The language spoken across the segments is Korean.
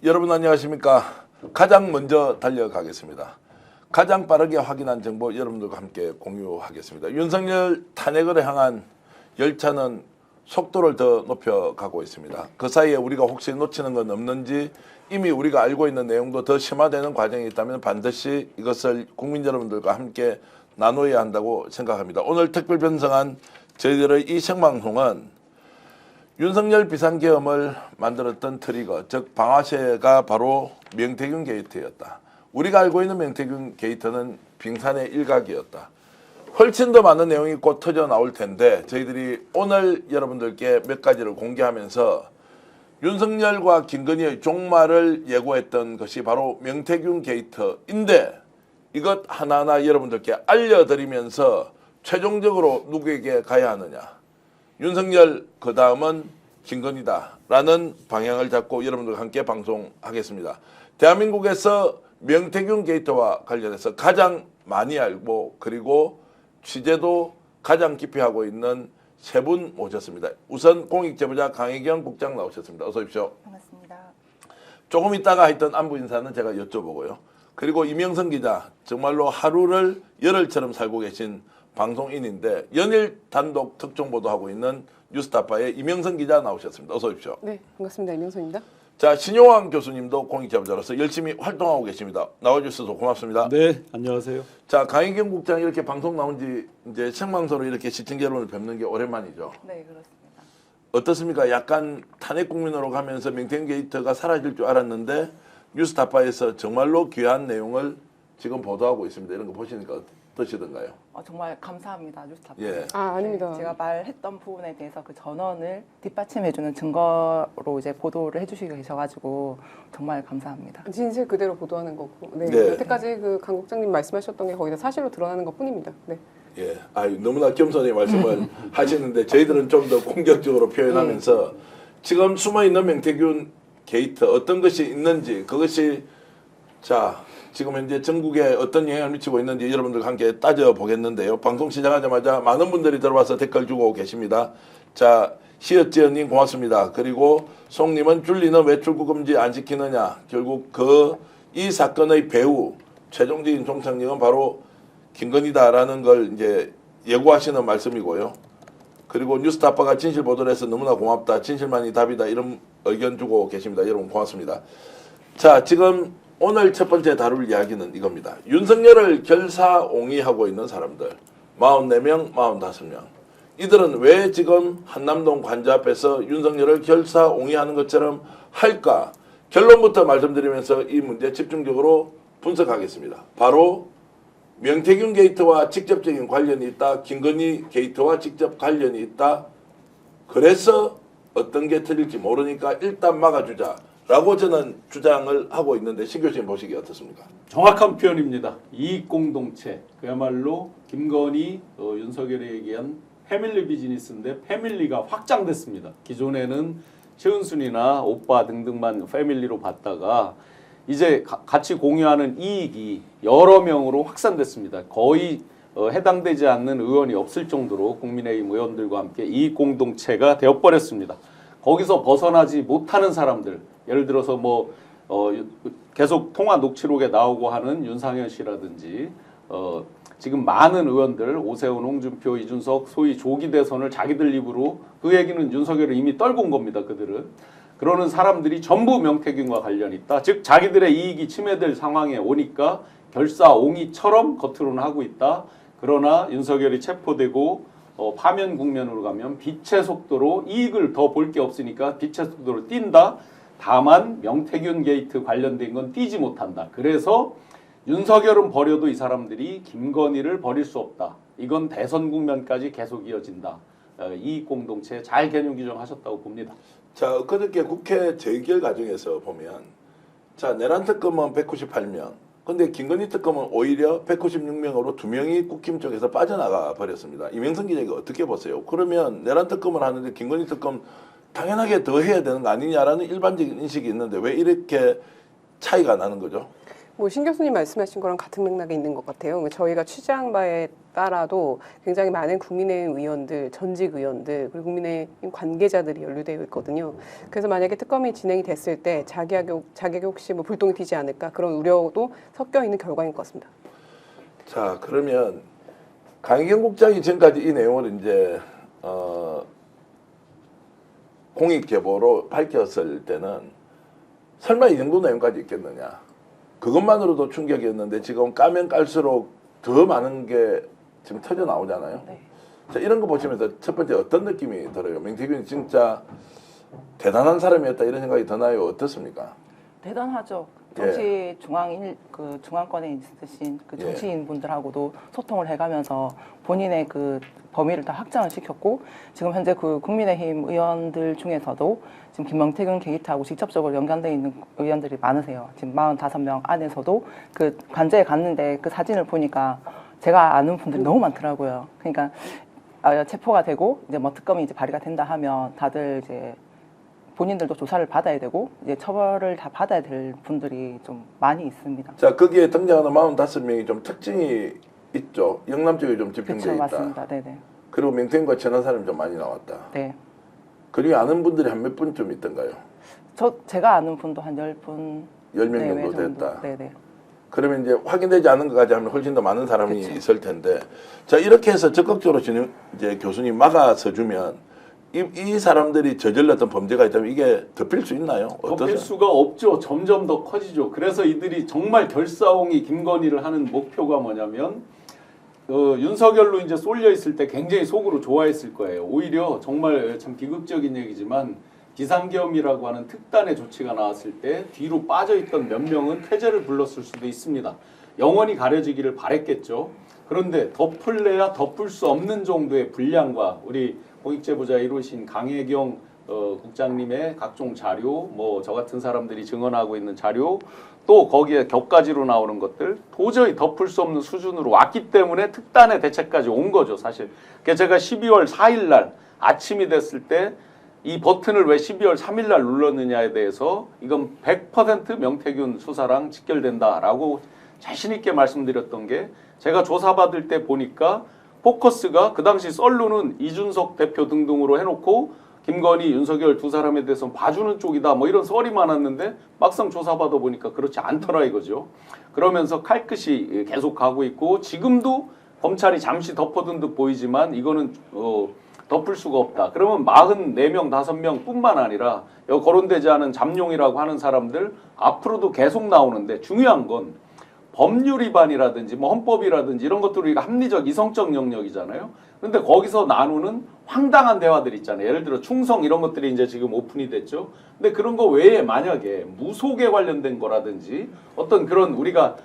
여러분 안녕하십니까? 가장 먼저 달려가겠습니다. 가장 빠르게 확인한 정보 여러분들과 함께 공유하겠습니다. 윤석열 탄핵을 향한 열차는 속도를 더 높여가고 있습니다. 그 사이에 우리가 혹시 놓치는 건 없는지 이미 우리가 알고 있는 내용도 더 심화되는 과정이 있다면 반드시 이것을 국민 여러분들과 함께 나눠야 한다고 생각합니다. 오늘 특별 편성한 저희들의 이 생방송은 윤석열 비상계엄을 만들었던 트리거, 즉 방아쇠가 바로 명태균 게이트였다. 우리가 알고 있는 명태균 게이트는 빙산의 일각이었다. 훨씬 더 많은 내용이 곧 터져 나올 텐데 저희들이 오늘 여러분들께 몇 가지를 공개하면서 윤석열과 김건희의 종말을 예고했던 것이 바로 명태균 게이트인데 이것 하나하나 여러분들께 알려드리면서 최종적으로 누구에게 가야 하느냐. 윤석열 그 다음은 김건희다라는 방향을 잡고 여러분들과 함께 방송하겠습니다. 대한민국에서 명태균 게이트와 관련해서 가장 많이 알고 그리고 취재도 가장 깊이 하고 있는 세 분 모셨습니다. 우선 공익제보자 강혜경 국장 나오셨습니다. 어서 오십시오. 반갑습니다. 조금 있다가 했던 안부 인사는 제가 여쭤보고요. 그리고 이명선 기자 정말로 하루를 열흘처럼 살고 계신 방송인인데 연일 단독 특종 보도하고 있는 뉴스타파의 이명선 기자 나오셨습니다. 어서 오십시오. 네, 반갑습니다. 이명선입니다. 자, 신용환 교수님도 공익제보자로서 열심히 활동하고 계십니다. 나와주셔서 고맙습니다. 네, 안녕하세요. 자, 강희경 국장 이렇게 방송 나온 지 이제 생방송으로 이렇게 시청자 여러분을 뵙는 게 오랜만이죠. 네, 그렇습니다. 어떻습니까? 약간 탄핵 국민으로 가면서 명태균 게이트가 사라질 줄 알았는데 뉴스타파에서 정말로 귀한 내용을 지금 보도하고 있습니다. 이런 거 보시니까 어떠시던가요? 정말 감사합니다, 뉴스타파. 예. 아닙니다. 제가 말했던 부분에 대해서 그 전원을 뒷받침해주는 증거로 이제 보도를 해주시고 계셔가지고 정말 감사합니다. 진실 그대로 보도하는 거고. 네. 네. 여태까지 그 강 국장님 말씀하셨던 게 거기다 사실로 드러나는 것뿐입니다. 네. 예, 너무나 겸손히 말씀을 하시는데 저희들은 좀 더 공격적으로 표현하면서 지금 숨어있는 명태균 게이트 어떤 것이 있는지 그것이 자 지금 현재 전국에 어떤 영향을 미치고 있는지 여러분들과 함께 따져보겠는데요. 방송 시작하자마자 많은 분들이 들어와서 댓글 주고 계십니다. 자, 시어지연님 고맙습니다. 그리고 송님은 줄리는 왜 출국 금지 안 시키느냐. 결국 이 사건의 배후 최종적인 종착역은 바로 김건희다라는 걸 이제 예고하시는 말씀이고요. 그리고 뉴스타파가 진실 보도를 해서 너무나 고맙다. 진실만이 답이다. 이런 의견 주고 계십니다. 여러분 고맙습니다. 자, 지금 오늘 첫 번째 다룰 이야기는 이겁니다. 윤석열을 결사옹위하고 있는 사람들 44명, 45명. 이들은 왜 지금 한남동 관저 앞에서 윤석열을 결사옹위하는 것처럼 할까? 결론부터 말씀드리면서 이 문제 집중적으로 분석하겠습니다. 바로 명태균 게이트와 직접적인 관련이 있다. 김건희 게이트와 직접 관련이 있다. 그래서 어떤 게 터질지 모르니까 일단 막아주자. 라고 저는 주장을 하고 있는데 신 교수님 보시기에 어떻습니까? 정확한 표현입니다. 이익공동체, 그야말로 김건희, 윤석열이 얘기한 패밀리 비즈니스인데 패밀리가 확장됐습니다. 기존에는 최은순이나 오빠 등등만 패밀리로 봤다가 이제 같이 공유하는 이익이 여러 명으로 확산됐습니다. 거의 해당되지 않는 의원이 없을 정도로 국민의힘 의원들과 함께 이익공동체가 되어버렸습니다. 거기서 벗어나지 못하는 사람들, 예를 들어서 계속 통화 녹취록에 나오고 하는 윤상현 씨라든지 지금 많은 의원들 오세훈, 홍준표, 이준석 소위 조기 대선을 자기들 입으로 그 얘기는 윤석열을 이미 떨군 겁니다. 그들은. 그러는 사람들이 전부 명태균과 관련이 있다. 즉 자기들의 이익이 침해될 상황에 오니까 결사옹위처럼 겉으로는 하고 있다. 그러나 윤석열이 체포되고 파면 국면으로 가면 빛의 속도로 이익을 더 볼 게 없으니까 빛의 속도로 뛴다. 다만 명태균 게이트 관련된 건 뛰지 못한다. 그래서 윤석열은 버려도 이 사람들이 김건희를 버릴 수 없다. 이건 대선 국면까지 계속 이어진다. 이익공동체 잘 개념 규정하셨다고 봅니다. 자, 그저께 국회 재결 과정에서 보면 자, 내란 특검은 198명. 근데 김건희 특검은 오히려 196명으로 2명이 국힘 쪽에서 빠져나가 버렸습니다. 이명선 기자가 어떻게 보세요? 그러면 내란 특검을 하는데 김건희 특검 당연하게 더 해야 되는 거 아니냐라는 일반적인 인식이 있는데 왜 이렇게 차이가 나는 거죠? 뭐 신 교수님 말씀하신 거랑 같은 맥락에 있는 것 같아요. 저희가 취재한 바에 따라도 굉장히 많은 국민의힘 의원들, 전직 의원들, 그리고 국민의힘 관계자들이 연루되어 있거든요. 그래서 만약에 특검이 진행이 됐을 때 자객이 혹시 뭐 불똥이 튀지 않을까 그런 우려도 섞여 있는 결과인 것 같습니다. 자, 그러면 강희경 국장이 지금까지 이 내용을 이제 공익 제보로 밝혔을 때는 설마 이 정도 내용까지 있겠느냐? 그것만으로도 충격이었는데 지금 까면 깔수록 더 많은 게 지금 터져 나오잖아요. 네. 자, 이런 거 보시면서 첫 번째 어떤 느낌이 들어요? 명태균이 진짜 대단한 사람이었다 이런 생각이 드나요? 어떻습니까? 대단하죠. 정치 중앙권에 있으신 그 정치인 분들하고도 소통을 해가면서 본인의 그 범위를 다 확장을 시켰고 지금 현재 그 국민의힘 의원들 중에서도 지금 김명태균 게이트하고 직접적으로 연관되어 있는 의원들이 많으세요. 지금 45명 안에서도 그 관저에 갔는데 그 사진을 보니까 제가 아는 분들이 너무 많더라고요. 그러니까 체포가 되고 이제 뭐 특검이 이제 발의가 된다 하면 다들 이제 본인들도 조사를 받아야 되고 이제 처벌을 다 받아야 될 분들이 좀 많이 있습니다. 자, 거기에 등장하는 45명이 좀 특징이 있죠. 영남 쪽에 좀 집중되어 그렇죠, 있다. 맞습니다. 네네. 그리고 명태균과 친한 사람이 좀 많이 나왔다. 네. 그리고 아는 분들이 한 몇 분쯤 있던가요? 제가 아는 분도 한 10분 10명 정도 됐다. 네네. 그러면 이제 확인되지 않은 것까지 하면 훨씬 더 많은 사람이 그쵸. 있을 텐데, 자, 이렇게 해서 적극적으로 이제 교수님 막아서 주면 이 사람들이 저질렀던 범죄가 있다면 이게 덮일 수 있나요? 덮일 어떠세요? 수가 없죠. 점점 더 커지죠. 그래서 이들이 정말 결사옹이 김건희를 하는 목표가 뭐냐면 윤석열로 이제 쏠려 있을 때 굉장히 속으로 좋아했을 거예요. 오히려 정말 참 비극적인 얘기지만 비상계엄이라고 하는 특단의 조치가 나왔을 때 뒤로 빠져있던 몇 명은 쾌재를 불렀을 수도 있습니다. 영원히 가려지기를 바랬겠죠. 그런데 덮을래야 덮을 수 없는 정도의 분량과 우리 공익제보자 1호신 강혜경 국장님의 각종 자료, 뭐 저 같은 사람들이 증언하고 있는 자료, 또 거기에 격가지로 나오는 것들 도저히 덮을 수 없는 수준으로 왔기 때문에 특단의 대책까지 온 거죠, 사실. 그래서 제가 12월 4일 날 아침이 됐을 때 이 버튼을 왜 12월 3일 날 눌렀느냐에 대해서 이건 100% 명태균 수사랑 직결된다라고 자신 있게 말씀드렸던 게 제가 조사받을 때 보니까 포커스가 그 당시 썰로는 이준석 대표 등등으로 해놓고 김건희, 윤석열 두 사람에 대해서 봐주는 쪽이다 뭐 이런 썰이 많았는데 막상 조사받아 보니까 그렇지 않더라 이거죠. 그러면서 칼끝이 계속 가고 있고 지금도 검찰이 잠시 덮어둔 듯 보이지만 이거는 덮을 수가 없다. 그러면 44명, 5명 뿐만 아니라 여기 거론되지 않은 잠룡이라고 하는 사람들 앞으로도 계속 나오는데 중요한 건 법률 위반이라든지 뭐 헌법이라든지 이런 것들이 우리가 합리적 이성적 영역이잖아요. 그런데 거기서 나누는 황당한 대화들 있잖아요. 예를 들어 충성 이런 것들이 이제 지금 오픈이 됐죠. 근데 그런 거 외에 만약에 무속에 관련된 거라든지 어떤 그런 우리가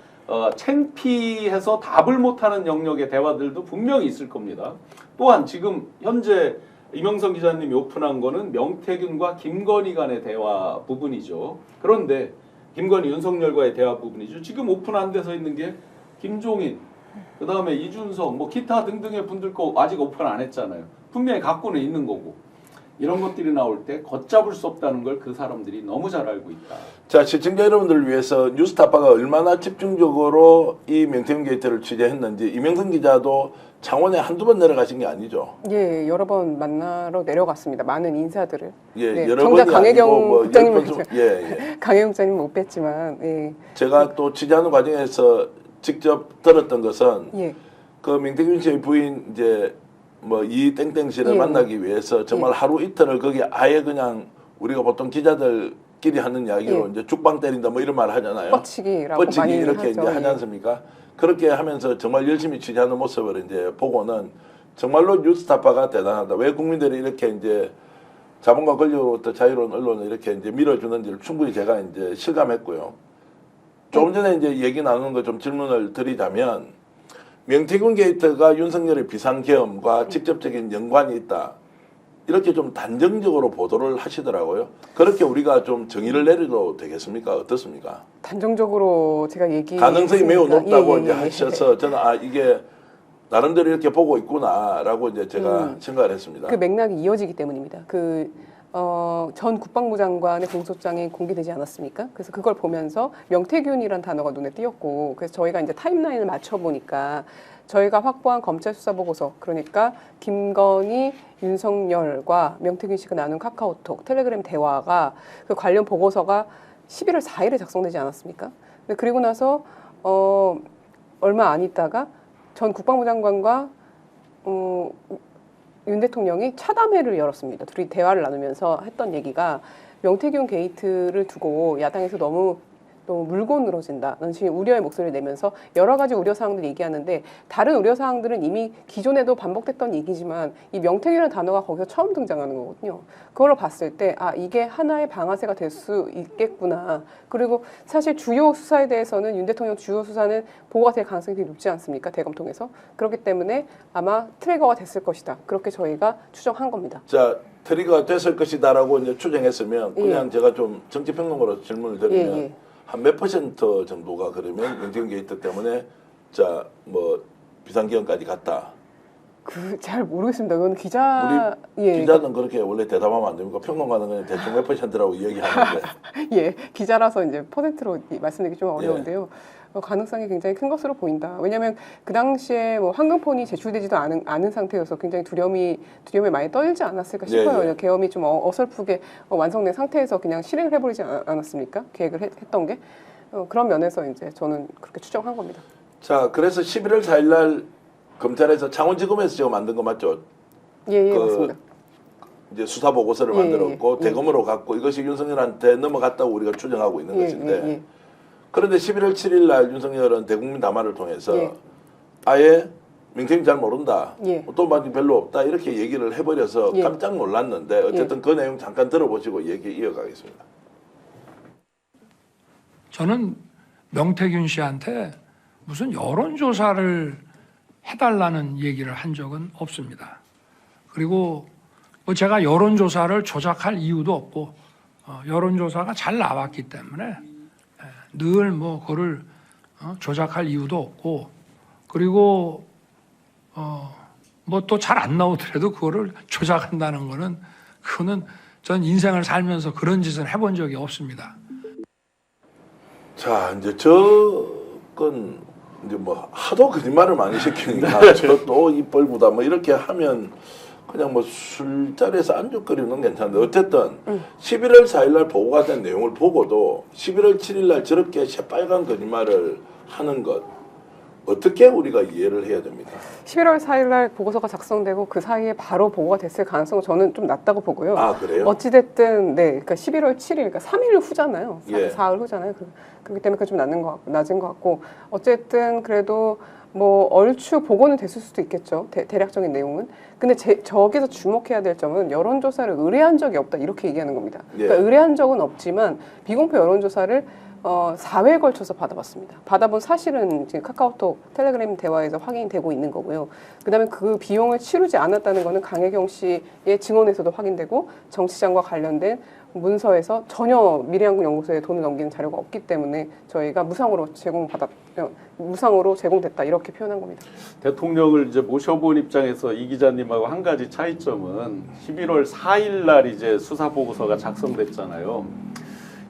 창피해서 답을 못하는 영역의 대화들도 분명히 있을 겁니다. 또한 지금 현재 이명선 기자님이 오픈한 거는 명태균과 김건희 간의 대화 부분이죠. 그런데 김건희, 윤석열과의 대화 부분이죠. 지금 오픈 안 돼서 있는 게 김종인, 그 다음에 이준석, 뭐 기타 등등의 분들 거 아직 오픈 안 했잖아요. 분명히 갖고는 있는 거고. 이런 것들이 나올 때 걷잡을 수 없다는 걸 그 사람들이 너무 잘 알고 있다. 자, 시청자 여러분들을 위해서 뉴스타파가 얼마나 집중적으로 이 명태균 게이트를 취재했는지 이명선 기자도 창원에 한두 번 내려가신 게 아니죠. 예, 여러 번 만나러 내려갔습니다. 많은 인사들을. 예, 네, 여러 정작 번이 강혜경 아니고 뭐 국장님을 10번 예. 강혜경 국장님 못 뵀지만 예. 제가 또 취재하는 과정에서 직접 들었던 것은 예. 그 명태균 씨의 부인 이제 뭐 이 땡땡 씨를 예. 만나기 위해서 정말 하루 이틀을 거기 아예 그냥 우리가 보통 기자들끼리 하는 이야기로 예. 이제 죽방 때린다 뭐 이런 말 하잖아요. 뻗치기라고 뻗치기 많이 이렇게 하죠. 이제 하지 예. 않습니까? 그렇게 하면서 정말 열심히 취재하는 모습을 이제 보고는 정말로 뉴스타파가 대단하다. 왜 국민들이 이렇게 이제 자본과 권력으로부터 자유로운 언론을 이렇게 이제 밀어주는지를 충분히 제가 이제 실감했고요. 조금 전에 이제 얘기 나누는 거 좀 질문을 드리자면 명태균 게이트가 윤석열의 비상계엄과 직접적인 연관이 있다. 이렇게 좀 단정적으로 보도를 하시더라고요. 그렇게 우리가 좀 정의를 내려도 되겠습니까? 어떻습니까? 단정적으로 제가 얘기 가능성이 매우 높다고 예. 이제 하셔서 저는 이게 나름대로 이렇게 보고 있구나라고 이제 제가 생각을 했습니다. 그 맥락이 이어지기 때문입니다. 그 전 국방부 장관의 공소장이 공개되지 않았습니까? 그래서 그걸 보면서 명태균이란 단어가 눈에 띄었고, 그래서 저희가 이제 타임라인을 맞춰 보니까 저희가 확보한 검찰 수사 보고서, 그러니까 김건희, 윤석열과 명태균 씨가 나눈 카카오톡, 텔레그램 대화가 그 관련 보고서가 11월 4일에 작성되지 않았습니까? 근데 그리고 나서 얼마 안 있다가 전 국방부 장관과 윤 대통령이 차담회를 열었습니다. 둘이 대화를 나누면서 했던 얘기가 명태균 게이트를 두고 야당에서 너무 물고 늘어진다. 는 식의 우려의 목소리를 내면서 여러 가지 우려사항들을 얘기하는데, 다른 우려사항들은 이미 기존에도 반복됐던 얘기지만 이 명태균이라는 단어가 거기서 처음 등장하는 거거든요. 그걸로 봤을 때 이게 하나의 방아쇠가 될 수 있겠구나. 그리고 사실 주요 수사에 대해서는 윤 대통령 주요 수사는 보고가 될 가능성이 되게 높지 않습니까? 대검 통해서. 그렇기 때문에 아마 트리거가 됐을 것이다. 그렇게 저희가 추정한 겁니다. 자, 트리거가 됐을 것이다라고 이제 추정했으면 그냥 제가 좀 정치평론가로 질문을 드리면 한 몇 % 정도가 그러면 명태균 게이트 때문에 자 뭐 비상기관까지 갔다. 잘 모르겠습니다. 그건 기자 기자는 그렇게 원래 대답하면 안 됩니까? 평론가는 그냥 대충 몇 %라고 얘기하는데. 예, 기자라서 이제 퍼센트로 말씀드리기 좀 어려운데요. 가능성이 굉장히 큰 것으로 보인다. 왜냐하면 그 당시에 뭐 환경폰이 제출되지도 않은 상태여서 굉장히 두려움이 많이 떨지 않았을까 싶어요. 계엄이 좀 어설프게 완성된 상태에서 그냥 실행을 해버리지 않았습니까? 계획을 했던 게. 그런 면에서 이제 저는 그렇게 추정한 겁니다. 자, 그래서 11월 4일 날 검찰에서 창원지검에서 지금 만든 거 맞죠? 예, 맞습니다. 이제 수사 보고서를 만들었고 대검으로 갔고 이것이 윤석열한테 넘어갔다고 우리가 추정하고 있는 것인데 그런데 11월 7일 날 윤석열은 대국민 담화를 통해서 아예 명태균 잘 모른다. 또 말이 별로 없다. 이렇게 얘기를 해버려서 깜짝 놀랐는데 어쨌든 그 내용 잠깐 들어보시고 얘기 이어가겠습니다. 저는 명태균 씨한테 무슨 여론조사를 해달라는 얘기를 한 적은 없습니다. 그리고 뭐 제가 여론조사를 조작할 이유도 없고 여론조사가 잘 나왔기 때문에 늘 뭐 그거를 조작할 이유도 없고, 그리고 뭐 또 잘 안 나오더라도 그거를 조작한다는 거는 그거는 전 인생을 살면서 그런 짓을 해본 적이 없습니다. 자, 이제 저건 이제 뭐 하도 거짓말을 많이 시키니까 저 또 입 벌구다 뭐 이렇게 하면 그냥 뭐 술자리에서 안주거리는 건 괜찮은데 어쨌든 11월 4일 날 보고가 된 내용을 보고도 11월 7일 날 저렇게 새빨간 거짓말을 하는 것 어떻게 우리가 이해를 해야 됩니까? 11월 4일 날 보고서가 작성되고 그 사이에 바로 보고가 됐을 가능성은 저는 좀 낮다고 보고요. 아, 그래요? 어찌됐든 그러니까 11월 7일, 그러니까 3일 후잖아요. 사흘 후잖아요. 그렇기 때문에 그게 좀 낮은 것 같고, 어쨌든 그래도 뭐 얼추 복원은 됐을 수도 있겠죠. 대략적인 내용은. 근데 저기서 주목해야 될 점은 여론조사를 의뢰한 적이 없다 이렇게 얘기하는 겁니다. 그러니까 의뢰한 적은 없지만 비공표 여론조사를 4회에 걸쳐서 받아봤습니다. 받아본 사실은 지금 카카오톡, 텔레그램 대화에서 확인되고 있는 거고요. 그다음에 그 비용을 치르지 않았다는 거는 강혜경 씨의 증언에서도 확인되고 정치장과 관련된 문서에서 전혀 미래한국연구소에 돈을 넘기는 자료가 없기 때문에 저희가 무상으로 제공됐다 이렇게 표현한 겁니다. 대통령을 이제 모셔본 입장에서 이 기자님하고 한 가지 차이점은 11월 4일 날 이제 수사 보고서가 작성됐잖아요.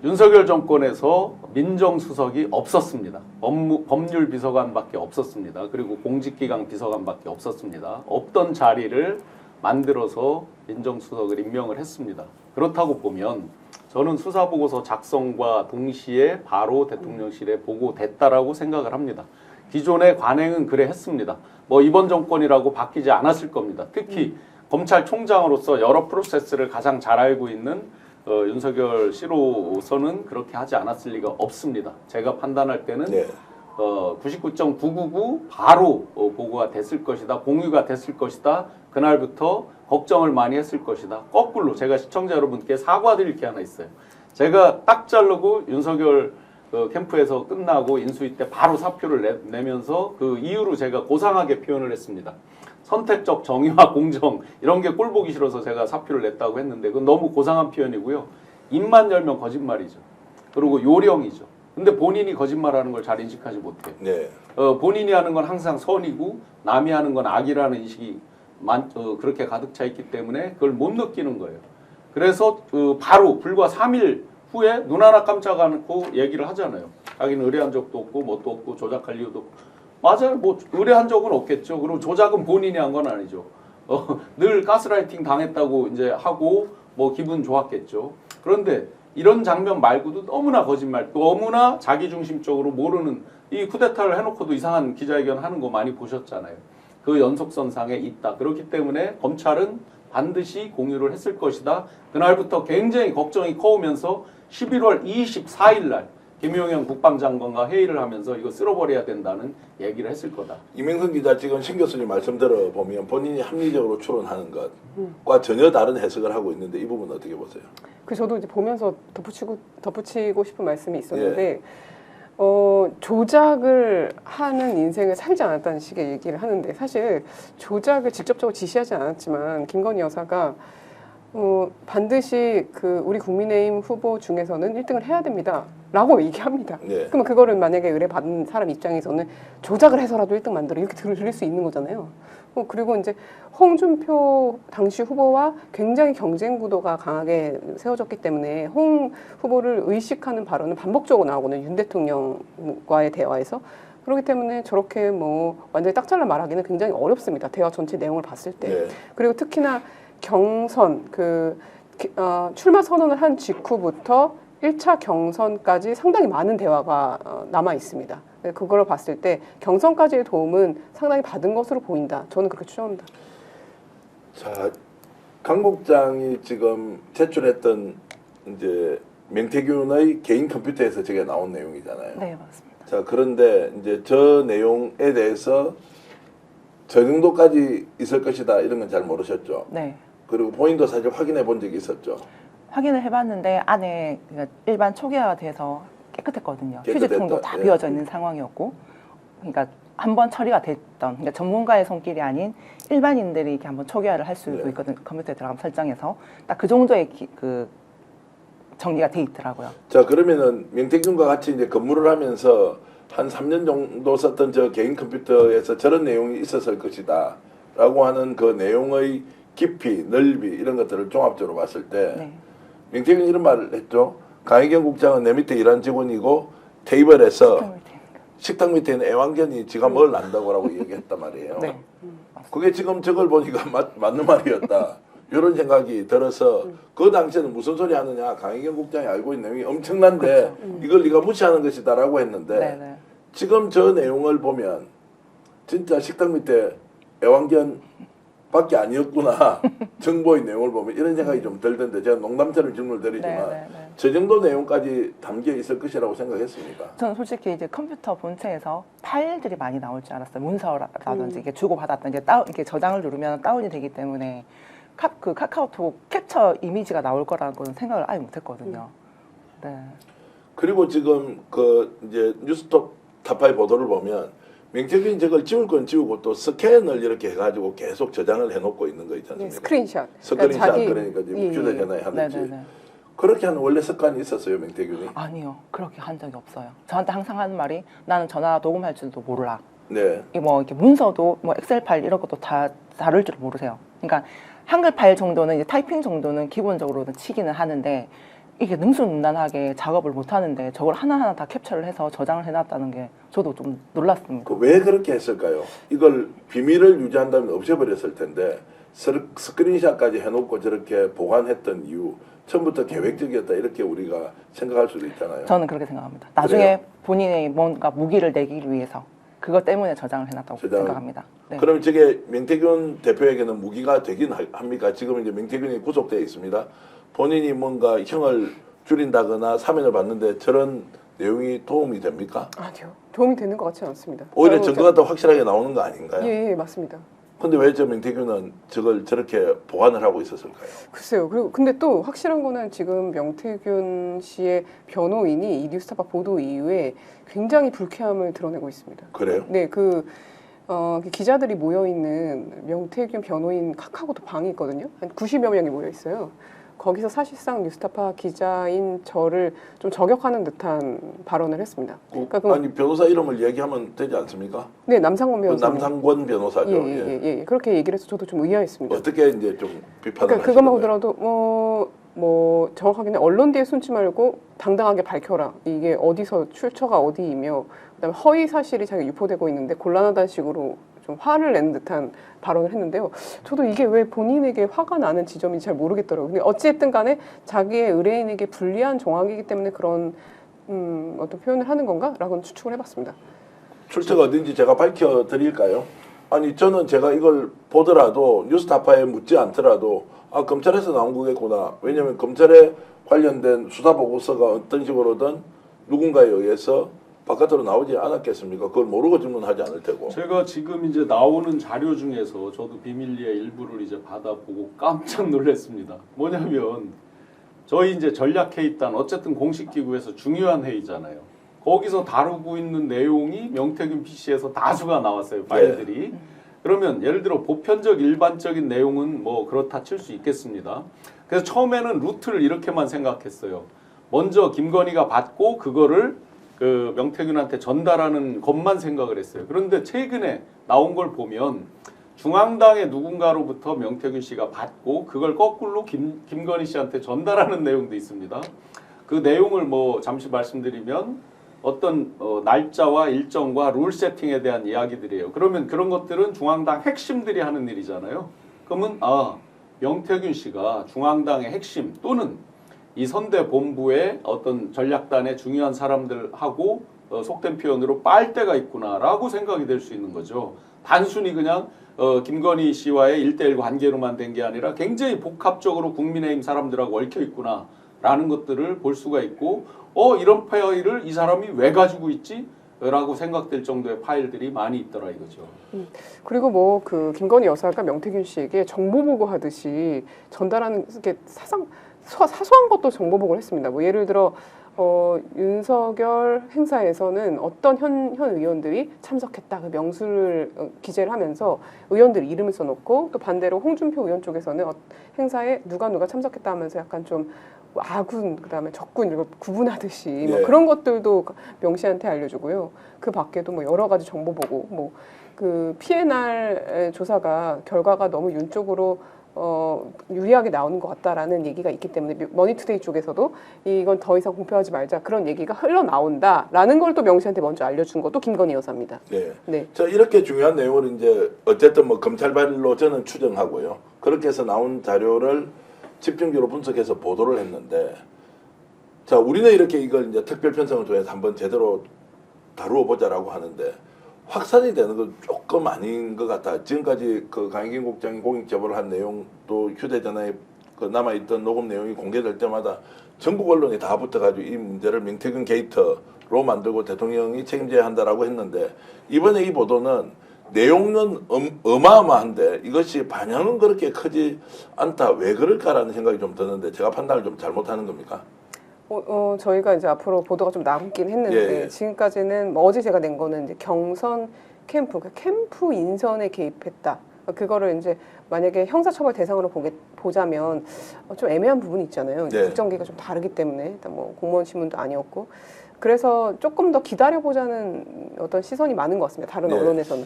윤석열 정권에서 민정수석이 없었습니다. 법률 비서관밖에 없었습니다. 그리고 공직기강 비서관밖에 없었습니다. 없던 자리를 만들어서 민정수석을 임명을 했습니다. 그렇다고 보면 저는 수사보고서 작성과 동시에 바로 대통령실에 보고됐다라고 생각을 합니다. 기존의 관행은 그래 했습니다. 뭐 이번 정권이라고 바뀌지 않았을 겁니다. 특히 검찰총장으로서 여러 프로세스를 가장 잘 알고 있는 윤석열 씨로서는 그렇게 하지 않았을 리가 없습니다. 제가 판단할 때는 99.999 바로 보고가 됐을 것이다. 공유가 됐을 것이다. 그날부터 걱정을 많이 했을 것이다. 거꾸로 제가 시청자 여러분께 사과드릴 게 하나 있어요. 제가 딱 자르고 윤석열 캠프에서 끝나고 인수위 때 바로 사표를 내면서 그 이유로 제가 고상하게 표현을 했습니다. 선택적 정의와 공정 이런 게 꼴 보기 싫어서 제가 사표를 냈다고 했는데 그건 너무 고상한 표현이고요. 입만 열면 거짓말이죠. 그리고 요령이죠. 근데 본인이 거짓말하는 걸 잘 인식하지 못해요. 본인이 하는 건 항상 선이고 남이 하는 건 악이라는 인식이 그렇게 가득 차 있기 때문에 그걸 못 느끼는 거예요. 그래서 바로 불과 3일 후에 눈 하나 깜짝 않고 얘기를 하잖아요. 자기는 의뢰한 적도 없고 뭣도 없고 조작할 이유도 없고. 맞아요. 뭐 의뢰한 적은 없겠죠. 그리고 조작은 본인이 한 건 아니죠. 늘 가스라이팅 당했다고 이제 하고 뭐 기분 좋았겠죠. 그런데 이런 장면 말고도 너무나 거짓말, 너무나 자기중심적으로 모르는 이 쿠데타를 해놓고도 이상한 기자회견 하는 거 많이 보셨잖아요. 그 연속선상에 있다. 그렇기 때문에 검찰은 반드시 공유를 했을 것이다. 그날부터 굉장히 걱정이 커오면서 11월 24일 날 김용현 국방장관과 회의를 하면서 이거 쓸어버려야 된다는 얘기를 했을 거다. 이명선 기자 지금 신 교수님 말씀 들어보면 본인이 합리적으로 추론하는 것과 전혀 다른 해석을 하고 있는데 이 부분 어떻게 보세요? 그 저도 이제 보면서 덧붙이고 싶은 말씀이 있었는데 조작을 하는 인생을 살지 않았다는 식의 얘기를 하는데 사실 조작을 직접적으로 지시하지 않았지만 김건희 여사가 반드시 그 우리 국민의힘 후보 중에서는 1등을 해야 됩니다. 라고 얘기합니다. 네. 그러면 그거를 만약에 의뢰받은 사람 입장에서는 조작을 해서라도 1등 만들어 이렇게 들을 수 있는 거잖아요. 그리고 이제 홍준표 당시 후보와 굉장히 경쟁 구도가 강하게 세워졌기 때문에 홍 후보를 의식하는 발언은 반복적으로 나오거든요. 윤 대통령과의 대화에서. 그렇기 때문에 저렇게 뭐 완전히 딱 잘라 말하기는 굉장히 어렵습니다. 대화 전체 내용을 봤을 때. 네. 그리고 특히나 경선 출마 선언을 한 직후부터 1차 경선까지 상당히 많은 대화가 남아 있습니다. 그걸 봤을 때 경선까지의 도움은 상당히 받은 것으로 보인다. 저는 그렇게 추정합니다. 자, 강 국장이 지금 제출했던 이제 명태균의 개인 컴퓨터에서 저게 나온 내용이잖아요. 네, 맞습니다. 자, 그런데 이제 저 내용에 대해서 저 정도까지 있을 것이다 이런 건 잘 모르셨죠. 네. 그리고 본인도 사실 확인해 본 적이 있었죠. 확인을 해봤는데 안에 그러니까 일반 초기화가 돼서 깨끗했거든요. 깨끗했다. 휴지통도 다 예. 비워져 있는 상황이었고, 그러니까 한번 처리가 됐던, 그러니까 전문가의 손길이 아닌 일반인들이 이렇게 한번 초기화를 할 수도 네. 있거든요. 컴퓨터에 들어가면 설정해서 딱 그 정도의 그 정리가 돼 있더라고요. 자, 그러면은 명태균과 같이 이제 근무를 하면서 한 3년 정도 썼던 저 개인 컴퓨터에서 저런 내용이 있었을 것이다 라고 하는 그 내용의 깊이, 넓이 이런 것들을 종합적으로 봤을 때 네. 명태균이 이런 말을 했죠. 강희경 국장은 내 밑에 일하는 직원이고 테이블에서 식당 밑에 있는 애완견이 지가 뭘 안다고라고 얘기했단 말이에요. 네. 그게 지금 저걸 보니까 맞는 말이었다. 이런 생각이 들어서 그 당시에는 무슨 소리 하느냐. 강희경 국장이 알고 있는 내용이 엄청난데 그렇죠. 이걸 네가 무시하는 것이다 라고 했는데 네네. 지금 저 내용을 보면 진짜 식당 밑에 애완견 밖에 아니었구나. 정보의 내용을 보면 이런 생각이 좀 들던데 제가 농담처럼 질문을 드리지만 네네네. 저 정도 내용까지 담겨 있을 것이라고 생각했습니까? 저는 솔직히 이제 컴퓨터 본체에서 파일들이 많이 나올 줄 알았어요. 문서라든지 이게 주고받았던 게 이렇게 저장을 누르면 다운이 되기 때문에 그 카카오톡 캡처 이미지가 나올 거라는 건 생각을 아예 못했거든요. 네. 그리고 지금 그 이제 뉴스톱 타파의 보도를 보면 명태균이 저걸 지울 건 지우고 또 스캔을 이렇게 해가지고 계속 저장을 해놓고 있는 거 있지 네, 않습니까? 스크린샷. 스크린샷 자기- 그러니까 지금 예, 휴대전화에 예. 하든지 네네네. 그렇게 하는 원래 습관이 있었어요 명태균이? 아니요. 그렇게 한 적이 없어요. 저한테 항상 하는 말이 나는 전화 녹음할 줄도 몰라. 네. 이 뭐 이렇게 문서도 뭐 엑셀 파일 이런 것도 다 다룰 줄 모르세요. 그러니까 한글 파일 정도는 이제 타이핑 정도는 기본적으로는 치기는 하는데 이게 능수능란하게 작업을 못 하는데 저걸 하나하나 다 캡처를 해서 저장을 해놨다는 게 저도 좀 놀랐습니다. 왜 그렇게 했을까요? 이걸 비밀을 유지한다면 없애버렸을 텐데 스크린샷까지 해놓고 저렇게 보관했던 이유 처음부터 계획적이었다 이렇게 우리가 생각할 수도 있잖아요. 저는 그렇게 생각합니다. 나중에 그래요? 본인의 뭔가 무기를 내기 위해서 그것 때문에 저장을 해놨다고 저장을. 생각합니다. 네. 그럼 저게 명태균 대표에게는 무기가 되긴 합니까? 지금 이제 명태균이 구속되어 있습니다. 본인이 뭔가 형을 줄인다거나 사면을 받는데 저런 내용이 도움이 됩니까? 아니요. 도움이 되는 것 같지는 않습니다. 오히려 증거가 더 확실하게 나오는 거 아닌가요? 예, 맞습니다. 근데 왜 저 명태균은 저걸 저렇게 보관을 하고 있었을까요? 글쎄요. 그리고 근데 또 확실한 거는 지금 명태균 씨의 변호인이 이 뉴스타파 보도 이후에 굉장히 불쾌함을 드러내고 있습니다. 그래요? 네, 기자들이 모여 있는 명태균 변호인 카카오톡 방이 있거든요. 한 90여 명이 모여 있어요. 거기서 사실상 뉴스타파 기자인 저를 좀 저격하는 듯한 발언을 했습니다. 그러니까 아니 변호사 이름을 얘기하면 되지 않습니까? 네, 남상권 그 변호사. 남상권 변호사죠. 예. 그렇게 얘기를 해서 저도 좀 의아했습니다. 어떻게 이제 좀 비판을 그러니까 그것만 하시는 거예요? 보더라도 뭐 정확하게는 언론 뒤에 숨지 말고 당당하게 밝혀라. 이게 어디서 출처가 어디이며 그다음에 허위 사실이 자기 유포되고 있는데 곤란하다는 식으로 좀 화를 내는 듯한 발언을 했는데요. 저도 이게 왜 본인에게 화가 나는 지점인지 잘 모르겠더라고요. 근데 어찌됐든 간에 자기의 의뢰인에게 불리한 정황이기 때문에 그런 어떤 표현을 하는 건가라고는 추측을 해봤습니다. 출처가 어딘지 제가 밝혀드릴까요? 아니 저는 제가 이걸 보더라도 뉴스타파에 묻지 않더라도 아 검찰에서 나온 거겠구나. 왜냐하면 검찰에 관련된 수사 보고서가 어떤 식으로든 누군가에 의해서 바깥으로 나오지 않았겠습니까? 그걸 모르고 질문하지 않을 테고. 제가 지금 이제 나오는 자료 중에서 저도 비밀리에 일부를 이제 받아보고 깜짝 놀랐습니다. 뭐냐면 저희 이제 전략회의단 어쨌든 공식 기구에서 중요한 회의잖아요. 거기서 다루고 있는 내용이 명태균 PC에서 다수가 나왔어요. 파일들이. 그러면 예를 들어 보편적 일반적인 내용은 뭐 그렇다 칠 수 있겠습니다. 그래서 처음에는 루트를 이렇게만 생각했어요. 먼저 김건희가 받고 그거를 그 명태균한테 전달하는 것만 생각을 했어요. 그런데 최근에 나온 걸 보면 중앙당의 누군가로부터 명태균 씨가 받고 그걸 거꾸로 김건희 씨한테 전달하는 내용도 있습니다. 그 내용을 뭐 잠시 말씀드리면 어떤 날짜와 일정과 룰 세팅에 대한 이야기들이에요. 그러면 그런 것들은 중앙당 핵심들이 하는 일이잖아요. 그러면 명태균 씨가 중앙당의 핵심 또는 이 선대 본부의 어떤 전략단의 중요한 사람들하고 속된 표현으로 빨대가 있구나라고 생각이 될 수 있는 거죠. 단순히 그냥 김건희 씨와의 1대1 관계로만 된 게 아니라 굉장히 복합적으로 국민의힘 사람들하고 얽혀 있구나라는 것들을 볼 수가 있고 이런 파일을 이 사람이 왜 가지고 있지? 라고 생각될 정도의 파일들이 많이 있더라 이거죠. 그리고 뭐 그 김건희 여사가 명태균 씨에게 정보 보고하듯이 전달하는 게 사소한 것도 정보 보고를 했습니다. 뭐 예를 들어 윤석열 행사에서는 어떤 현 의원들이 참석했다 그 명수를 기재를 하면서 의원들 이름을 써놓고 또 반대로 홍준표 의원 쪽에서는 행사에 누가 참석했다 하면서 약간 좀 아군 그다음에 적군 이걸 구분하듯이 뭐 그런 것들도 명시한테 알려주고요. 그 밖에도 뭐 여러 가지 정보 보고 뭐 그 PNR 조사가 결과가 너무 윤 쪽으로 유리하게 나오는 것 같다라는 얘기가 있기 때문에 머니투데이 쪽에서도 이건 더 이상 공표하지 말자 그런 얘기가 흘러나온다라는 걸 또 명시한테 먼저 알려준 것도 김건희 여사입니다. 네. 자 이렇게 중요한 내용을 이제 어쨌든 뭐 검찰 발로 저는 추정하고요. 그렇게 해서 나온 자료를 집중적으로 분석해서 보도를 했는데 자 우리는 이렇게 이걸 이제 특별 편성을 통해서 한번 제대로 다루어 보자라고 하는데 확산이 되는 건 조금 아닌 것 같다. 지금까지 그 강익인 국장이 공익 제보를 한 내용 또 휴대전화에 그 남아있던 녹음 내용이 공개될 때마다 전국 언론이 다 붙어가지고 이 문제를 명태균 게이트로 만들고 대통령이 책임져야 한다라고 했는데 이번에 이 보도는 내용은 어마어마한데 이것이 반향은 그렇게 크지 않다. 왜 그럴까라는 생각이 좀 드는데 제가 판단을 좀 잘못하는 겁니까? 저희가 이제 앞으로 보도가 좀 남긴 했는데 지금까지는 뭐 어제 제가 낸 거는 이제 경선 캠프, 캠프 인선에 개입했다. 그거를 이제 만약에 형사처벌 대상으로 보자면 좀 애매한 부분이 있잖아요. 국정기가 좀 다르기 때문에 일단 뭐 공무원 신문도 아니었고 그래서 조금 더 기다려보자는 어떤 시선이 많은 것 같습니다. 다른 언론에서는.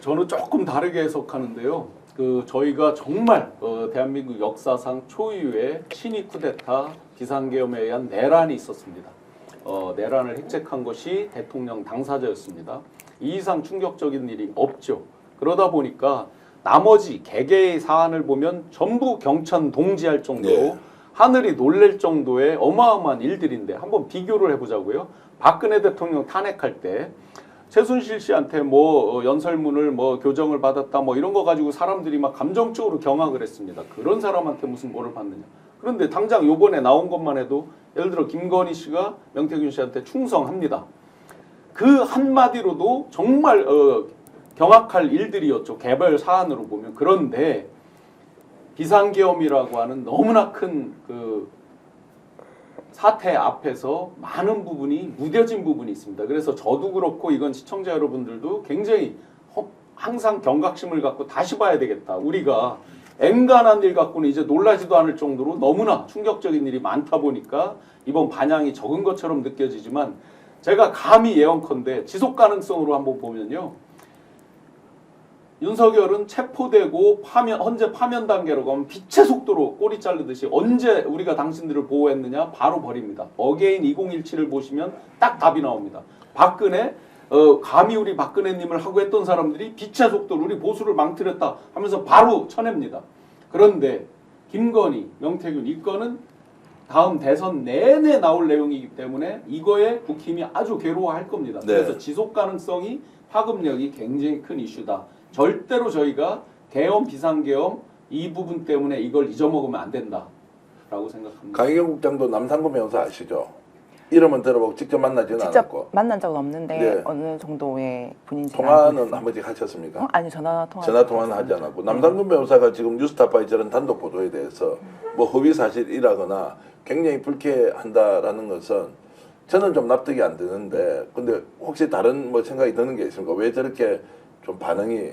저는 조금 다르게 해석하는데요. 저희가 정말 대한민국 역사상 초유의 친위 쿠데타 비상계엄에 의한 내란이 있었습니다. 내란을 획책한 것이 대통령 당사자였습니다. 이 이상 충격적인 일이 없죠. 그러다 보니까 나머지 개개의 사안을 보면 전부 경천 동지할 정도로 하늘이 놀랄 정도의 어마어마한 일들인데 한번 비교를 해보자고요. 박근혜 대통령 탄핵할 때 최순실 씨한테 뭐 연설문을 뭐 교정을 받았다 뭐 이런 거 가지고 사람들이 막 감정적으로 경악을 했습니다. 그런 사람한테 무슨 뭐를 받느냐. 그런데 당장 요번에 나온 것만 해도 예를 들어 김건희 씨가 명태균 씨한테 충성합니다. 그 한마디로도 정말 경악할 일들이었죠. 개별 사안으로 보면. 그런데 비상계엄이라고 하는 너무나 큰 그 사태 앞에서 많은 부분이 무뎌진 부분이 있습니다. 그래서 저도 그렇고 이건 시청자 여러분들도 굉장히 항상 경각심을 갖고 다시 봐야 되겠다. 우리가 앵간한 일 갖고는 이제 놀라지도 않을 정도로 너무나 충격적인 일이 많다 보니까 이번 반향이 적은 것처럼 느껴지지만 제가 감히 예언컨대 지속 가능성으로 한번 보면요. 윤석열은 체포되고 현재 파면 단계로 가면 빛의 속도로 꼬리 자르듯이 언제 우리가 당신들을 보호했느냐 바로 버립니다. 어게인 2017을 보시면 딱 답이 나옵니다. 박근혜 감히 우리 박근혜님을 하고 했던 사람들이 빛의 속도로 우리 보수를 망틀었다 하면서 바로 쳐냅니다. 그런데 김건희, 명태균 이 건은 다음 대선 내내 나올 내용이기 때문에 이거에 국힘이 아주 괴로워할 겁니다. 네. 그래서 지속 가능성이 파급력이 굉장히 큰 이슈다. 절대로 저희가 계엄, 비상계엄 이 부분 때문에 이걸 잊어먹으면 안 된다라고 생각합니다. 강희경 국장도 남상구 변호사 아시죠? 이름은 들어보고 직접 만나지는 직접 않았고 만난 적은 없는데 네. 어느 정도의 분인지 통화는 한 번씩 하셨습니까? 아니 전화 통화 전화 통화는 하지 않았고 남상근 변호사가 지금 뉴스타파의 저런 단독 보도에 대해서 뭐 허위 사실이라거나 굉장히 불쾌한다라는 것은 저는 좀 납득이 안 되는데 근데 혹시 다른 뭐 생각이 드는 게 있습니까? 왜 저렇게 좀 반응이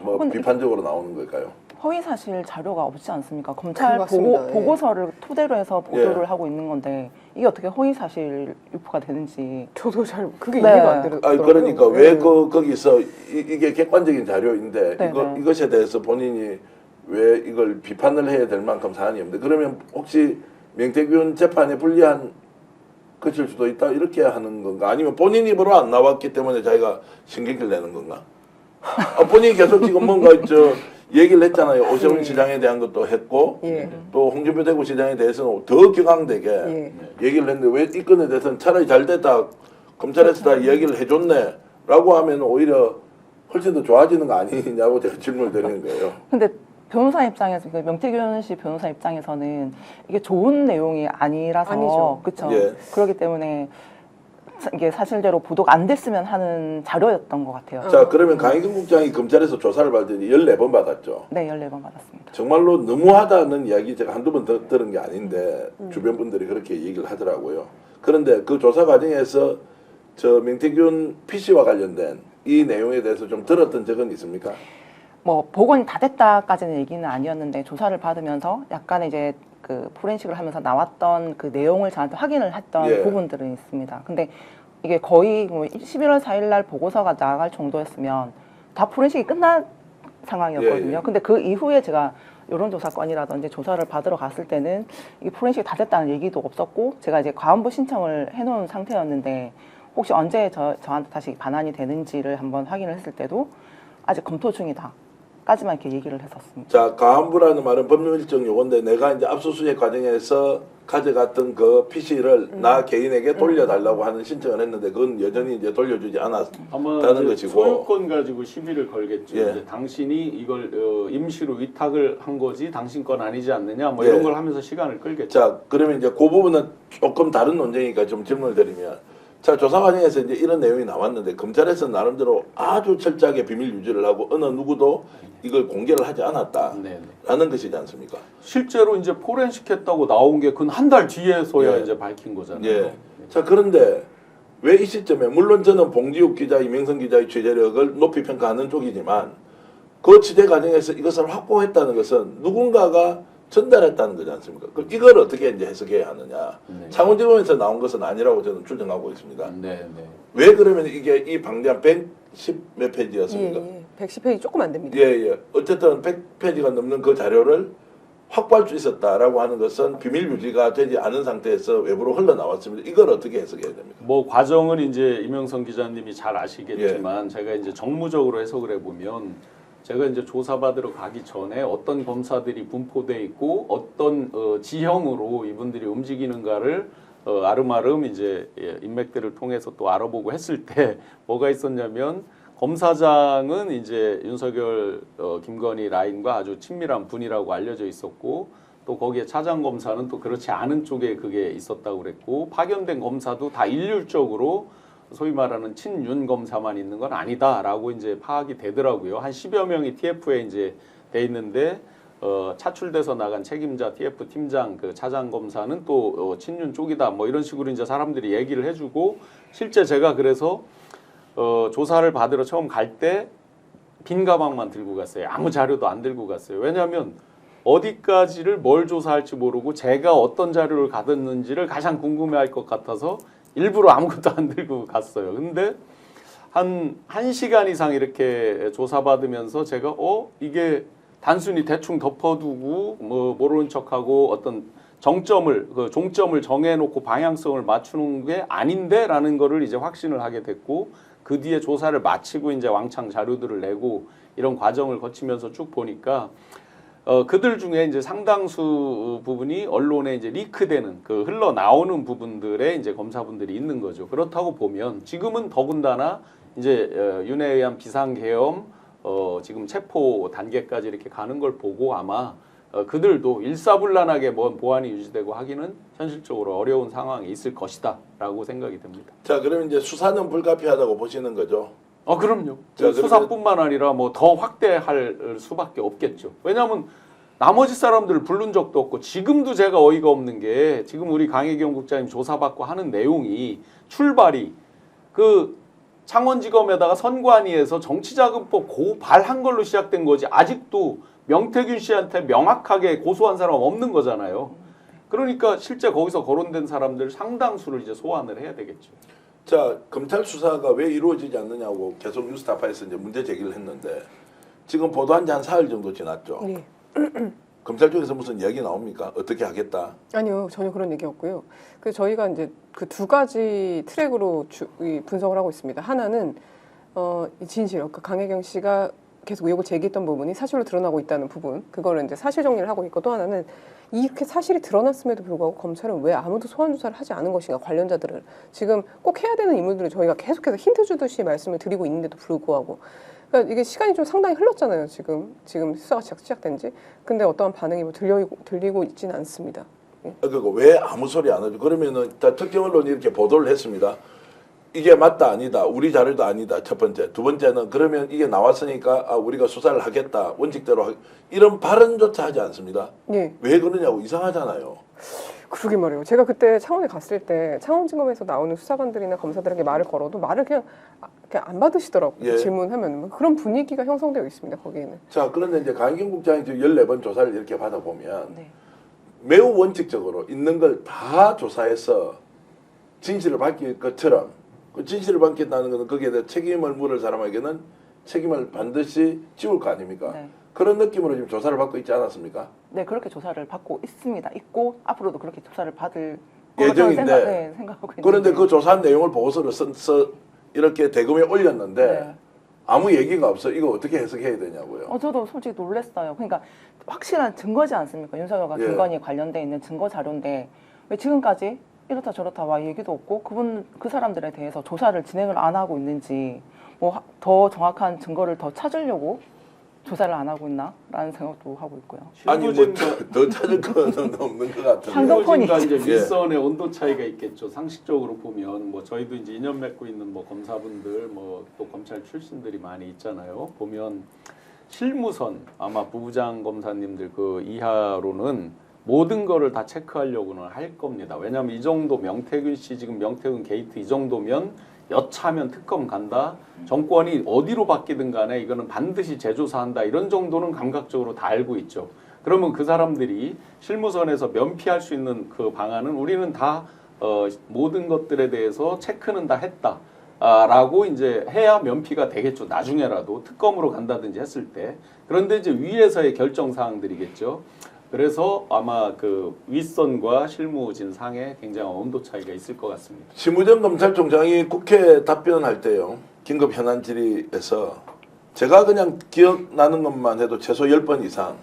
뭐 근데 비판적으로 나오는 걸까요? 허위 사실 자료가 없지 않습니까? 검찰 맞습니다. 예. 보고서를 토대로 해서 보도를 예. 하고 있는 건데 이게 어떻게 허위 사실 유포가 되는지 저도 잘 그게 네. 이해가 안 되더라고요. 아 그러니까 왜 네. 거기서 이게 객관적인 자료인데 네, 네. 이것에 대해서 본인이 왜 이걸 비판을 해야 될 만큼 사안이 없는데 그러면 혹시 명태균 재판에 불리한 것일 수도 있다 이렇게 하는 건가 아니면 본인 입으로 안 나왔기 때문에 자기가 신경질 내는 건가? 본인이 계속 지금 뭔가 얘기를 했잖아요. 오세훈 시장에 대한 것도 했고 예. 또 홍준표 대구시장에 대해서는 더 격앙되게 예. 얘기를 했는데 왜 이 건에 대해서는 차라리 잘 됐다 검찰에서 다 얘기를 해줬네 라고 하면 오히려 훨씬 더 좋아지는 거 아니냐고 제가 질문을 드리는 거예요. 근데 변호사 입장에서 그러니까 명태균 씨 변호사 입장에서는 이게 좋은 내용이 아니라서 아니죠. 그렇죠. 예. 그렇기 때문에 이게 사실대로 보도가 안 됐으면 하는 자료였던 것 같아요. 자 그러면 강희경 국장이 검찰에서 조사를 받더니 14번 받았죠. 네, 14번 받았습니다. 정말로 정말로 너무하다는 이야기 제가 한두 번 들은 게 아닌데 주변 분들이 그렇게 얘기를 하더라고요. 그런데 그 조사 과정에서 저 명태균 PC와 관련된 이 내용에 대해서 좀 들었던 적은 있습니까? 뭐 복원이 다 됐다까지는 얘기는 아니었는데 조사를 받으면서 약간의 이제 그 포렌식을 하면서 나왔던 그 내용을 저한테 확인을 했던 예. 부분들은 있습니다. 근데 이게 거의 뭐 11월 4일 날 보고서가 나갈 정도였으면 다 포렌식이 끝난 상황이었거든요. 예, 예. 근데 그 이후에 제가 여론조사 건이라든지 조사를 받으러 갔을 때는 이게 포렌식이 다 됐다는 얘기도 없었고 제가 이제 과안부 신청을 해놓은 상태였는데 혹시 언제 저한테 다시 반환이 되는지를 한번 확인을 했을 때도 아직 검토 중이다. 까지만 이렇게 얘기를 했었습니다. 자, 가안부라는 말은 법률 일정 요건데 내가 이제 압수수색 과정에서 가져갔던 그 PC를 나 개인에게 돌려달라고 하는 신청을 했는데 그건 여전히 이제 돌려주지 아마 않았다는 이제 것이고. 소유권 가지고 시비를 걸겠죠. 예. 이제 당신이 이걸 임시로 위탁을 한 거지 당신 건 아니지 않느냐 뭐 예. 이런 걸 하면서 시간을 끌겠죠. 자, 그러면 이제 그 부분은 조금 다른 논쟁이니까 좀 질문을 드리면 자, 조사 과정에서 이제 이런 내용이 나왔는데 검찰에서 나름대로 아주 철저하게 비밀 유지를 하고 어느 누구도 이걸 공개를 하지 않았다라는 네. 것이지 않습니까? 실제로 이제 포렌식 했다고 나온 게 그건 한 달 뒤에서야 예. 이제 밝힌 거잖아요. 예. 자, 그런데 왜 이 시점에 물론 저는 봉지욱 기자, 이명선 기자의 취재력을 높이 평가하는 쪽이지만 그 취재 과정에서 이것을 확보했다는 것은 누군가가 전달했다는 거지 않습니까? 그럼 이걸 어떻게 이제 해석해야 하느냐? 네. 창원지검에서 나온 것은 아니라고 저는 추정하고 있습니다. 네, 네. 왜 그러면 이게 이 방대한 110 몇 예, 페이지였습니까? 예. 110페이지 조금 안 됩니다. 예, 예. 어쨌든 100페이지가 넘는 그 자료를 확보할 수 있었다라고 하는 것은 비밀 유지가 되지 않은 상태에서 외부로 흘러나왔습니다. 이걸 어떻게 해석해야 됩니까? 뭐 과정은 이제 이명선 기자님이 잘 아시겠지만 제가 이제 정무적으로 해석을 해보면 제가 이제 조사받으러 가기 전에 어떤 검사들이 분포돼 있고 어떤 지형으로 이분들이 움직이는가를 아름아름 이제 인맥들을 통해서 또 알아보고 했을 때 뭐가 있었냐면 검사장은 이제 윤석열, 김건희 라인과 아주 친밀한 분이라고 알려져 있었고 또 거기에 차장 검사는 또 그렇지 않은 쪽에 그게 있었다고 그랬고 파견된 검사도 다 일률적으로 소위 말하는 친윤 검사만 있는 건 아니다라고 이제 파악이 되더라고요. 한 10여 명이 TF에 이제 돼 있는데 차출돼서 나간 책임자 TF 팀장 그 차장 검사는 또 친윤 쪽이다 뭐 이런 식으로 이제 사람들이 얘기를 해주고 실제 제가 그래서 조사를 받으러 처음 갈 때 빈 가방만 들고 갔어요. 아무 자료도 안 들고 갔어요. 왜냐하면 어디까지를 뭘 조사할지 모르고 제가 어떤 자료를 가졌는지를 가장 궁금해할 것 같아서 일부러 아무것도 안 들고 갔어요. 근데 한 1시간 이상 이렇게 조사받으면서 제가 이게 단순히 대충 덮어두고 뭐 모르는 척하고 어떤 종점을 정해놓고 방향성을 맞추는 게 아닌데라는 거를 이제 확신을 하게 됐고, 그 뒤에 조사를 마치고 이제 왕창 자료들을 내고 이런 과정을 거치면서 쭉 보니까 그들 중에 이제 상당수 부분이 언론에 이제 리크되는 그 흘러나오는 부분들에 이제 검사분들이 있는 거죠. 그렇다고 보면 지금은 더군다나 이제 윤에 의한 비상계엄 지금 체포 단계까지 이렇게 가는 걸 보고 아마 그들도 일사불란하게 보안이 유지되고 하기는 현실적으로 어려운 상황에 있을 것이다라고 생각이 됩니다. 자, 그러면 이제 수사는 불가피하다고 보시는 거죠? 그럼요. 자, 수사뿐만 아니라 뭐 더 확대할 수밖에 없겠죠. 왜냐하면 나머지 사람들을 부른 적도 없고, 지금도 제가 어이가 없는 게 지금 우리 강혜경 국장님 조사받고 하는 내용이 출발이 그 창원지검에다가 선관위에서 정치자금법 고발한 걸로 시작된 거지, 아직도 명태균 씨한테 명확하게 고소한 사람 없는 거잖아요. 그러니까 실제 거기서 거론된 사람들 상당수를 이제 소환을 해야 되겠죠. 자, 검찰 수사가 왜 이루어지지 않느냐고 계속 뉴스타파에서 이제 문제 제기를 했는데, 지금 보도한 지 한 사흘 정도 지났죠. 네. 검찰 쪽에서 무슨 이야기 나옵니까? 어떻게 하겠다? 아니요, 전혀 그런 얘기 없고요. 그래서 저희가 이제 그 두 가지 트랙으로 분석을 하고 있습니다. 하나는 이 진실, 그 강혜경 씨가 계속 의혹을 제기했던 부분이 사실로 드러나고 있다는 부분, 그거를 이제 사실 정리를 하고 있고, 또 하나는 이렇게 사실이 드러났음에도 불구하고 검찰은 왜 아무도 소환 조사를 하지 않은 것인가, 관련자들을 지금 꼭 해야 되는 인물들을 저희가 계속해서 힌트 주듯이 말씀을 드리고 있는데도 불구하고, 그러니까 이게 시간이 좀 상당히 흘렀잖아요. 지금 수사가 시작된 지. 근데 어떠한 반응이 뭐 들리고 있지는 않습니다. 그리고 왜 아무 소리 안 하죠? 그러면은 특정 언론이 이렇게 보도를 했습니다. 이게 맞다 아니다, 우리 자료도 아니다, 첫 번째. 두 번째는 그러면 이게 나왔으니까 우리가 수사를 하겠다, 원칙대로 이런 발언조차 하지 않습니다. 예. 왜 그러냐고. 이상하잖아요. 그러게 말이에요. 제가 그때 창원에 갔을 때 창원지검에서 나오는 수사관들이나 검사들에게 말을 걸어도 말을 그냥 안 받으시더라고요. 예. 질문하면. 그런 분위기가 형성되어 있습니다. 거기에는. 자, 그런데 이제 강경 국장이 지금 14번 조사를 이렇게 받아보면 네. 매우 원칙적으로 있는 걸 다 조사해서 진실을 밝힐 것처럼, 그 진실을 밝힌다는 것은 거기에 대해 책임을 물을 사람에게는 책임을 반드시 지울 거 아닙니까? 네. 그런 느낌으로 지금 조사를 받고 있지 않았습니까? 네, 그렇게 조사를 받고 있습니다. 있고 앞으로도 그렇게 조사를 받을 예정인데, 생각하고 있는데. 그런데 그 조사한 내용을 보고서를 써서 이렇게 대금에 올렸는데 네. 아무 얘기가 없어. 이거 어떻게 해석해야 되냐고요. 저도 솔직히 놀랐어요. 그러니까 확실한 증거지 않습니까? 윤석열과 예. 김건희에 관련돼 있는 증거 자료인데 왜 지금까지 이렇다 저렇다 와 얘기도 없고 그 사람들에 대해서 조사를 진행을 안 하고 있는지, 뭐 더 정확한 증거를 더 찾으려고 조사를 안 하고 있나라는 생각도 하고 있고요. 아니 뭐 더 찾을 거는 없는 것 같은데. 상도폰이 실무진과 이제 예. 윗선의 온도 차이가 있겠죠. 상식적으로 보면 뭐 저희도 이제 인연 맺고 있는 뭐 검사분들, 뭐 또 검찰 출신들이 많이 있잖아요. 보면 실무선 아마 부부장 검사님들 그 이하로는 모든 거를 다 체크하려고는 할 겁니다. 왜냐하면 이 정도 명태균 씨 지금 명태균 게이트 이 정도면 여차하면 특검 간다. 정권이 어디로 바뀌든 간에 이거는 반드시 재조사한다. 이런 정도는 감각적으로 다 알고 있죠. 그러면 그 사람들이 실무선에서 면피할 수 있는 그 방안은 우리는 다 모든 것들에 대해서 체크는 다 했다. 라고 이제 해야 면피가 되겠죠. 나중에라도 특검으로 간다든지 했을 때. 그런데 이제 위에서의 결정 사항들이겠죠. 그래서 아마 그 윗선과 실무진 상에 굉장한 온도 차이가 있을 것 같습니다. 심우정 검찰총장이 국회 답변할 때요, 긴급 현안 질의에서 제가 그냥 기억나는 것만 해도 최소 10번 이상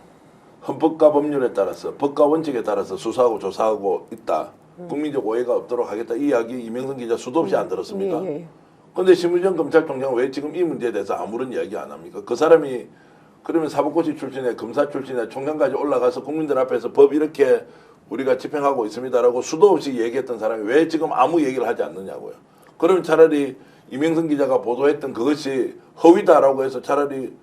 헌법과 법률에 따라서, 법과 원칙에 따라서 수사하고 조사하고 있다. 국민적 오해가 없도록 하겠다. 이 이야기 이명선 기자 수도 없이 안 들었습니까? 예. 그런데 심우정 검찰총장은 왜 지금 이 문제에 대해서 아무런 이야기 안 합니까? 그 사람이 그러면 사법고시 출신에 검사 출신에 총장까지 올라가서 국민들 앞에서 법 이렇게 우리가 집행하고 있습니다라고 수도 없이 얘기했던 사람이 왜 지금 아무 얘기를 하지 않느냐고요. 그러면 차라리 이명선 기자가 보도했던 그것이 허위다라고 해서 차라리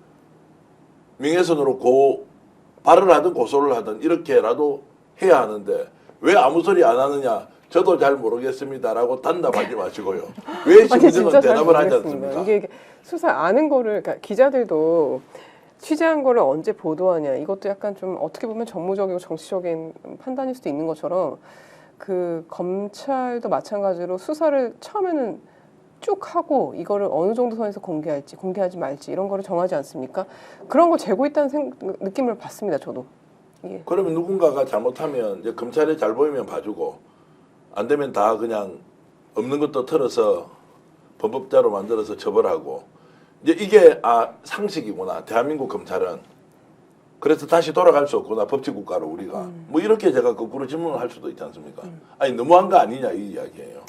명예훼손으로 고발을 하든 고소를 하든 이렇게라도 해야 하는데 왜 아무 소리 안 하느냐. 저도 잘 모르겠습니다라고 단답하지 마시고요. 왜 심우정은 대답을 하지 않습니까? 이게 수사 아는 거를, 그러니까 기자들도 취재한 거를 언제 보도하냐, 이것도 약간 좀 어떻게 보면 정무적이고 정치적인 판단일 수도 있는 것처럼 그 검찰도 마찬가지로 수사를 처음에는 쭉 하고 이거를 어느 정도 선에서 공개할지 공개하지 말지 이런 거를 정하지 않습니까? 그런 거 재고 있다는 느낌을 받습니다. 저도. 예. 그러면 누군가가 잘못하면 이제 검찰에 잘 보이면 봐주고 안 되면 다 그냥 없는 것도 털어서 범법자로 만들어서 처벌하고 이제 이게 상식이구나. 대한민국 검찰은 그래서 다시 돌아갈 수 없구나. 법치국가로 우리가 뭐 이렇게 제가 거꾸로 질문을 할 수도 있지 않습니까? 아니 너무한 거 아니냐 이 이야기예요.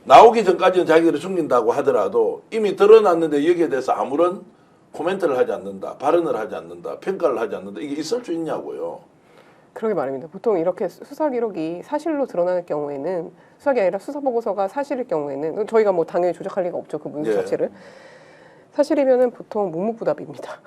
나오기 전까지는 자기를 숨긴다고 하더라도 이미 드러났는데 여기에 대해서 아무런 코멘트를 하지 않는다, 발언을 하지 않는다, 평가를 하지 않는다. 이게 있을 수 있냐고요. 그러게 말입니다. 보통 이렇게 수사 기록이 사실로 드러날 경우에는 수사가 아니라 수사 보고서가 사실일 경우에는 저희가 뭐 당연히 조작할 리가 없죠. 그 문제 예. 자체를. 사실이면은 보통 묵묵부답입니다.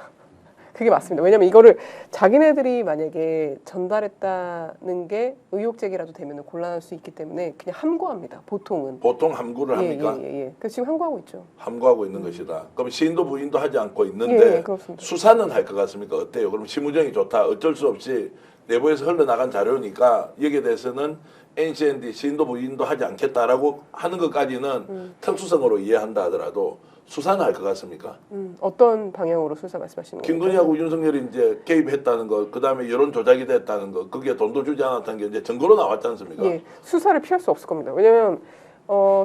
그게 맞습니다. 왜냐하면 이거를 자기네들이 만약에 전달했다는 게 의혹 제기라도 되면 곤란할 수 있기 때문에 그냥 함구합니다. 보통은. 보통 함구를 합니까? 예. 그래서 지금 함구하고 있죠. 함구하고 있는 것이다. 그럼 시인도 부인도 하지 않고 있는데 예, 그렇습니다. 수사는 할 것 같습니까? 어때요? 그럼 심우정이 좋다. 어쩔 수 없이 내부에서 흘러나간 자료니까 여기에 대해서는 NCND 시인도 부인도 하지 않겠다라고 하는 것까지는 특수성으로 이해한다 하더라도 수사는 할 것 같습니까? 어떤 방향으로 수사 말씀하시는 거예요? 김건희하고 윤석열이 이제 개입했다는 거, 그 다음에 여론 조작이 됐다는 거, 그게 돈도 주지 않았다는 게 이제 증거로 나왔지 않습니까? 예, 수사를 피할 수 없을 겁니다. 왜냐하면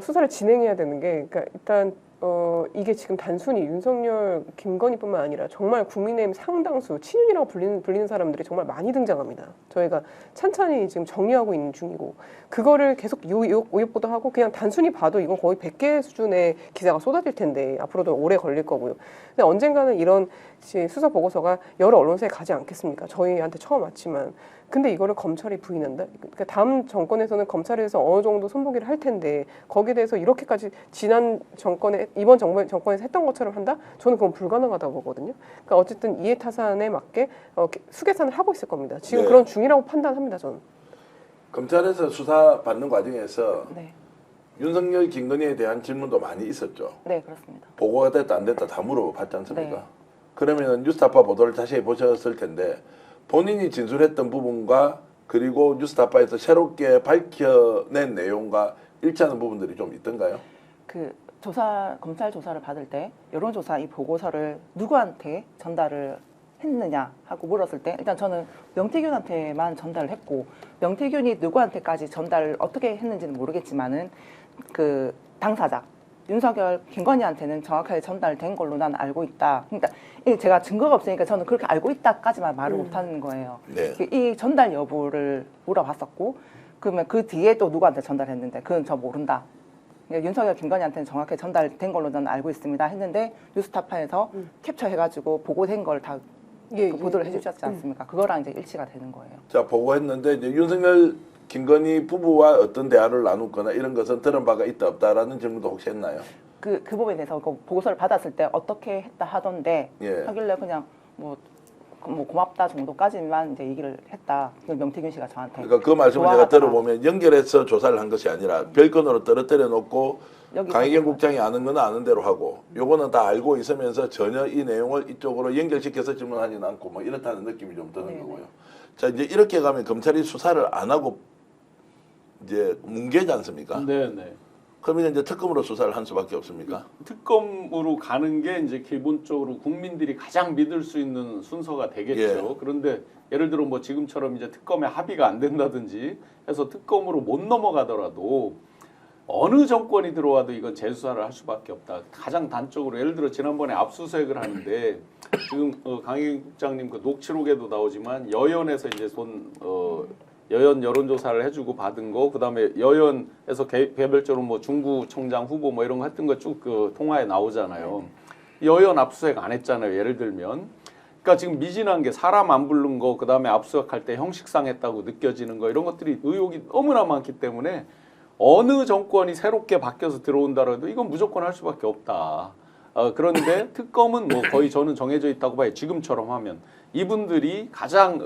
수사를 진행해야 되는 게, 그러니까 일단 이게 지금 단순히 윤석열, 김건희뿐만 아니라 정말 국민의힘 상당수 친윤이라고 불리는 사람들이 정말 많이 등장합니다. 저희가 찬찬히 지금 정리하고 있는 중이고 그거를 계속 오욕 보도하고 그냥 단순히 봐도 이건 거의 100개 수준의 기사가 쏟아질 텐데 앞으로도 오래 걸릴 거고요. 근데 언젠가는 이런 수사 보고서가 여러 언론사에 가지 않겠습니까? 저희한테 처음 왔지만. 근데 이거를 검찰이 부인한다? 그러니까 다음 정권에서는 검찰에 대해서 어느 정도 손보기를 할 텐데 거기에 대해서 이렇게까지 지난 정권에 이번 정권에서 했던 것처럼 한다? 저는 그건 불가능하다고 보거든요. 그러니까 어쨌든 이해타산에 맞게 수계산을 하고 있을 겁니다. 지금 네. 그런 중이라고 판단합니다. 저는. 검찰에서 수사 받는 과정에서 네, 윤석열, 김건희에 대한 질문도 많이 있었죠. 네 그렇습니다. 보고가 됐다 안 됐다 다 물어봤지 않습니까? 네. 그러면 뉴스타파 보도를 자세히 보셨을 텐데 본인이 진술했던 부분과 그리고 뉴스타파에서 새롭게 밝혀낸 내용과 일치하는 부분들이 좀 있던가요? 그 검찰 조사를 받을 때 여론조사 이 보고서를 누구한테 전달을 했느냐 하고 물었을 때 일단 저는 명태균한테만 전달을 했고 명태균이 누구한테까지 전달을 어떻게 했는지는 모르겠지만은 그 당사자 윤석열, 김건희한테는 정확하게 전달된 걸로 난 알고 있다. 그러니까 이게 제가 증거가 없으니까 저는 그렇게 알고 있다까지만 말을 못하는 거예요. 네. 이 전달 여부를 물어봤었고 그러면 그 뒤에 또 누구한테 전달했는데 그건 저 모른다. 그러니까 윤석열, 김건희한테는 정확하게 전달된 걸로 저는 알고 있습니다 했는데 뉴스타파에서 캡처해가지고 보고된 걸 다 보도를 해주셨지 않습니까? 그거랑 이제 일치가 되는 거예요. 자, 보고했는데 이제 윤석열, 김건희 부부와 어떤 대화를 나눴거나 이런 것은 들은 바가 있다 없다라는 질문도 혹시 했나요? 그 부분에 대해서 그 보고서를 받았을 때 어떻게 했다 하던데 예. 하길래 그냥 뭐 고맙다 정도까지만 이제 얘기를 했다. 명태균 씨가 저한테. 그러니까 그 말씀을 제가 좋아하다. 들어보면 연결해서 조사를 한 것이 아니라 별건으로 떨어뜨려 놓고 여기서 강희경 국장이 아는 건 아는 대로 하고 요거는 다 알고 있으면서 전혀 이 내용을 이쪽으로 연결시켜서 질문하지는 않고 뭐 이렇다는 느낌이 좀 드는 네네. 거고요. 자, 이제 이렇게 가면 검찰이 수사를 안 하고 이제 뭉개지 않습니까? 네네. 그러면 이제 특검으로 수사를 한 수밖에 없습니까? 특검으로 가는 게 이제 기본적으로 국민들이 가장 믿을 수 있는 순서가 되겠죠. 예. 그런데 예를 들어 뭐 지금처럼 이제 특검에 합의가 안 된다든지 해서 특검으로 못 넘어가더라도 어느 정권이 들어와도 이건 재수사를 할 수밖에 없다. 가장 단적으로 예를 들어 지난번에 압수수색을 하는데 지금 강희 국장님 그 녹취록에도 나오지만 여연에서 이제 여연 여론조사를 해주고 받은 거, 그다음에 여연에서 개별적으로 뭐 중구청장 후보 뭐 이런 거 했던 거 쭉 그 통화에 나오잖아요. 여연 압수수색 안 했잖아요. 예를 들면. 그러니까 지금 미진한 게 사람 안 부른 거, 그다음에 압수수색할 때 형식상 했다고 느껴지는 거 이런 것들이 의혹이 너무나 많기 때문에 어느 정권이 새롭게 바뀌어서 들어온다라도 이건 무조건 할 수밖에 없다. 그런데 특검은 뭐 거의 저는 정해져 있다고 봐요. 지금처럼 하면 이분들이 가장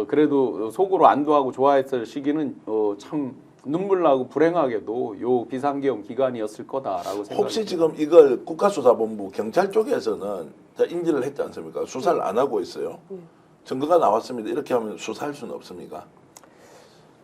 그래도 속으로 안도하고 좋아했을 시기는 참 눈물나고 불행하게도 요 비상계엄 기간이었을 거다라고 생각합니다. 혹시 지금 이걸 국가수사본부 경찰 쪽에서는 다 인지를 했지 않습니까? 수사를 안 하고 있어요. 증거가 나왔습니다. 이렇게 하면 수사할 수는 없습니까?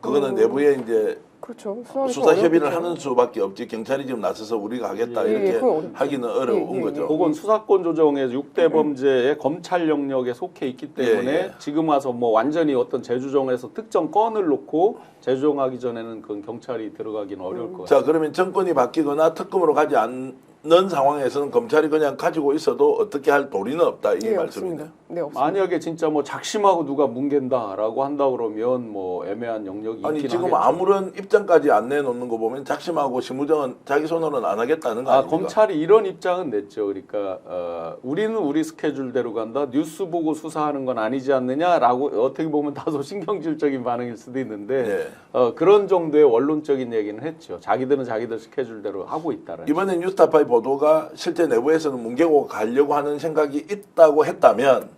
그거는 내부에 이제 그렇죠. 수사하기 수사 협의를 어렵겠죠. 하는 수밖에 없지 경찰이 지금 나서서 우리가 하겠다 예, 이렇게 그건 어렵죠. 하기는 어려운 예, 거죠. 그건 수사권 조정의 6대 범죄의 검찰 영역에 속해 있기 때문에 예, 예. 지금 와서 뭐 완전히 어떤 재조정에서 특정 건을 놓고 재조정하기 전에는 그건 경찰이 들어가기는 어려울 것 같아요. 자 그러면 정권이 바뀌거나 특검으로 가지 않는 상황에서는 검찰이 그냥 가지고 있어도 어떻게 할 도리는 없다 이 네, 말씀이네요. 없습니다. 네, 없습니다. 만약에 진짜 뭐 작심하고 누가 뭉갠다라고 한다 그러면 뭐 애매한 영역이 아니 있긴 지금 하겠죠. 아무런 입장까지 안 내놓는 거 보면 작심하고 심우정은 자기 손으로는 안 하겠다는 거 아닙니까? 검찰이 이런 입장은 냈죠. 그러니까 우리는 우리 스케줄대로 간다. 뉴스 보고 수사하는 건 아니지 않느냐라고 어떻게 보면 다소 신경질적인 반응일 수도 있는데 네. 그런 정도의 원론적인 얘기는 했죠. 자기들은 자기들 스케줄대로 하고 있다는. 이번에 뉴스타파의 보도가 실제 내부에서는 뭉개고 가려고 하는 생각이 있다고 했다면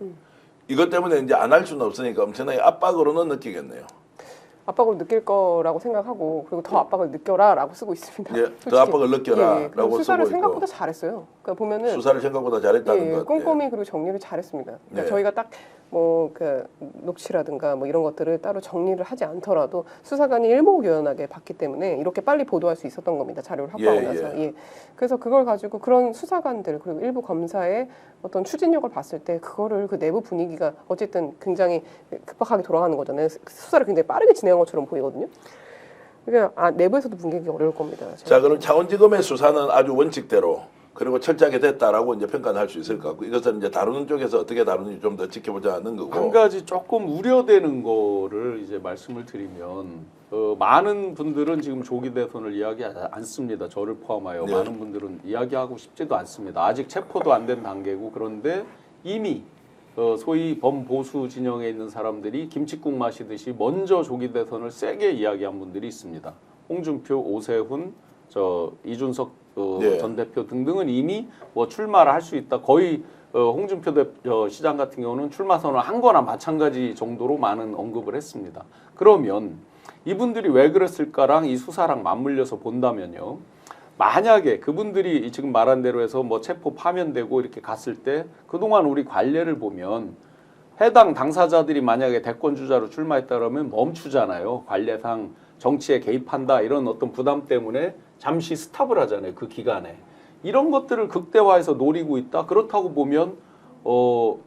이것 때문에 이제 안 할 수는 없으니까 엄청나게 압박으로는 느끼겠네요. 압박을 느낄 거라고 생각하고 그리고 더 압박을 느껴라라고 쓰고 있습니다. 예, 솔직히. 더 압박을 느껴라라고 예, 그리고 수사를 쓰고 생각보다 있고. 잘했어요. 그러니까 보면은 수사를 생각보다 잘했다는 예, 것. 꼼꼼히 그리고 정리를 잘했습니다. 그러니까 네. 저희가 딱 뭐 그 녹취라든가 뭐 이런 것들을 따로 정리를 하지 않더라도 수사관이 일목요연하게 봤기 때문에 이렇게 빨리 보도할 수 있었던 겁니다. 자료를 확보하고 예, 나서. 예. 그래서 그걸 가지고 그런 수사관들 그리고 일부 검사의 어떤 추진력을 봤을 때 그거를 그 내부 분위기가 어쨌든 굉장히 급박하게 돌아가는 거잖아요. 수사를 굉장히 빠르게 진행한 것처럼 보이거든요. 그러니까 내부에서도 뭉개기 어려울 겁니다. 자, 그럼 창원지검의 수사는 아주 원칙대로 그리고 철저하게 됐다라고 이제 평가는 할 수 있을 것 같고 이것은 이제 다루는 쪽에서 어떻게 다루는지 좀 더 지켜보자는 거고. 한 가지 조금 우려되는 거를 이제 말씀을 드리면 많은 분들은 지금 조기 대선을 이야기하지 않습니다. 저를 포함하여 네. 많은 분들은 이야기하고 싶지도 않습니다. 아직 체포도 안 된 단계고 그런데 이미 소위 범보수 진영에 있는 사람들이 김칫국 마시듯이 먼저 조기 대선을 세게 이야기한 분들이 있습니다. 홍준표, 오세훈, 이준석 네. 전 대표 등등은 이미 뭐 출마를 할 수 있다. 거의 홍준표 시장 같은 경우는 출마 선언을 한 거나 마찬가지 정도로 많은 언급을 했습니다. 그러면 이분들이 왜 그랬을까랑 이 수사랑 맞물려서 본다면요. 만약에 그분들이 지금 말한 대로 해서 뭐 체포 파면되고 이렇게 갔을 때 그동안 우리 관례를 보면 해당 당사자들이 만약에 대권 주자로 출마했다 그러면 멈추잖아요. 관례상 정치에 개입한다 이런 어떤 부담 때문에 잠시 스탑을 하잖아요. 그 기간에. 이런 것들을 극대화해서 노리고 있다. 그렇다고 보면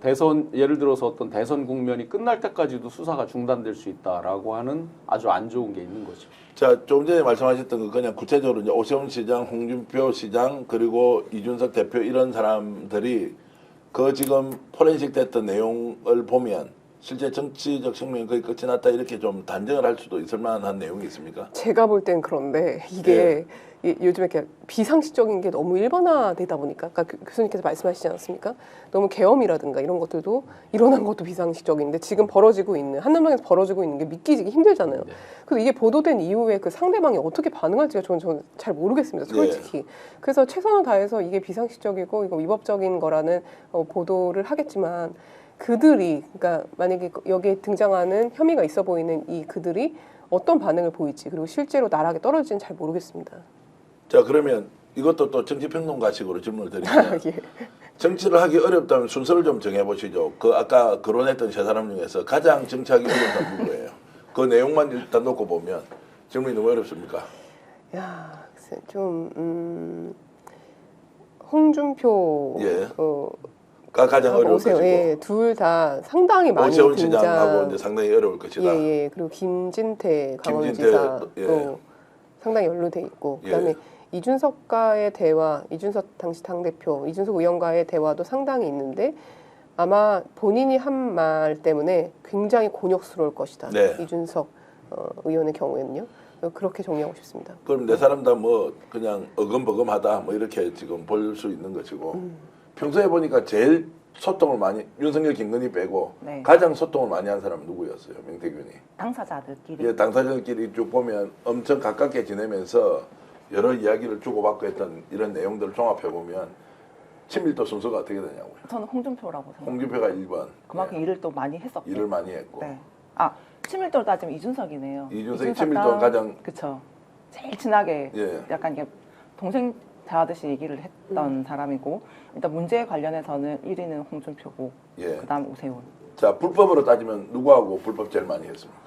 대선 예를 들어서 어떤 대선 국면이 끝날 때까지도 수사가 중단될 수 있다라고 하는 아주 안 좋은 게 있는 거죠. 자, 좀 전에 말씀하셨던 거 그냥 구체적으로 이제 오세훈 시장, 홍준표 시장 그리고 이준석 대표 이런 사람들이 그 지금 포렌식 됐던 내용을 보면 실제 정치적 생명이 거의 끝이 났다 이렇게 좀 단정을 할 수도 있을 만한 내용이 있습니까? 제가 볼 땐 그런데 이게 요즘에 이렇게 비상식적인 게 너무 일반화되다 보니까 아까 교수님께서 말씀하시지 않았습니까? 너무 계엄이라든가 이런 것들도 일어난 것도 비상식적인데 지금 벌어지고 있는 한남동에서 벌어지고 있는 게 믿기지 힘들잖아요. 그래서 이게 보도된 이후에 그 상대방이 어떻게 반응할지가 저는 잘 모르겠습니다. 솔직히. 그래서 최선을 다해서 이게 비상식적이고 이거 위법적인 거라는 보도를 하겠지만 그들이 그러니까 만약에 여기에 등장하는 혐의가 있어 보이는 이 그들이 어떤 반응을 보일지 그리고 실제로 나락에 떨어질지는 잘 모르겠습니다. 자, 그러면 이것도 또 정치평론가식으로 질문을 드리면 예. 정치를 하기 어렵다면 순서를 좀 정해보시죠. 그 아까 거론했던 세 사람 중에서 가장 정치하기 어려운 사람 누구예요? 그 내용만 일단 놓고 보면 질문이 너무 어렵습니까? 야, 글쎄, 좀 홍준표 예. 가 가장 어려울 오세훈, 것이고 예, 둘 다 상당히 많이 오세훈 시장하고 이제 상당히 어려울 것이다. 예, 예. 그리고 김진태 김진태, 강원지사도 예. 상당히 연루돼 있고 예. 그다음에 이준석과의 대화, 이준석 당시 당대표, 이준석 의원과의 대화도 상당히 있는데 아마 본인이 한 말 때문에 굉장히 곤욕스러울 것이다. 네. 이준석 의원의 경우에는요. 그렇게 정리하고 싶습니다. 그럼 네 사람 다 뭐 그냥 어금버금하다 뭐 이렇게 지금 볼 수 있는 것이고 평소에 보니까 제일 소통을 많이 윤석열, 김건희 빼고 네. 가장 소통을 많이 한 사람은 누구였어요? 명태균이. 당사자들끼리. 예, 당사자들끼리 쭉 보면 엄청 가깝게 지내면서 여러 이야기를 주고받고 했던 이런 내용들을 종합해 보면 친밀도 순서가 어떻게 되냐고요. 저는 홍준표라고 생각해요. 홍준표가 1번. 그만큼 일을 또 많이 했었고. 일을 많이 했고. 네. 아, 친밀도를 따지면 이준석이네요. 이준석이 친밀도가 가장 그쵸. 제일 친하게 예. 약간 이게 동생 대하듯이 얘기를 했던 사람이고 일단 문제에 관련해서는 1위는 홍준표고 예. 그다음 오세훈. 자, 불법으로 따지면 누구하고 불법 제일 많이 했습니까?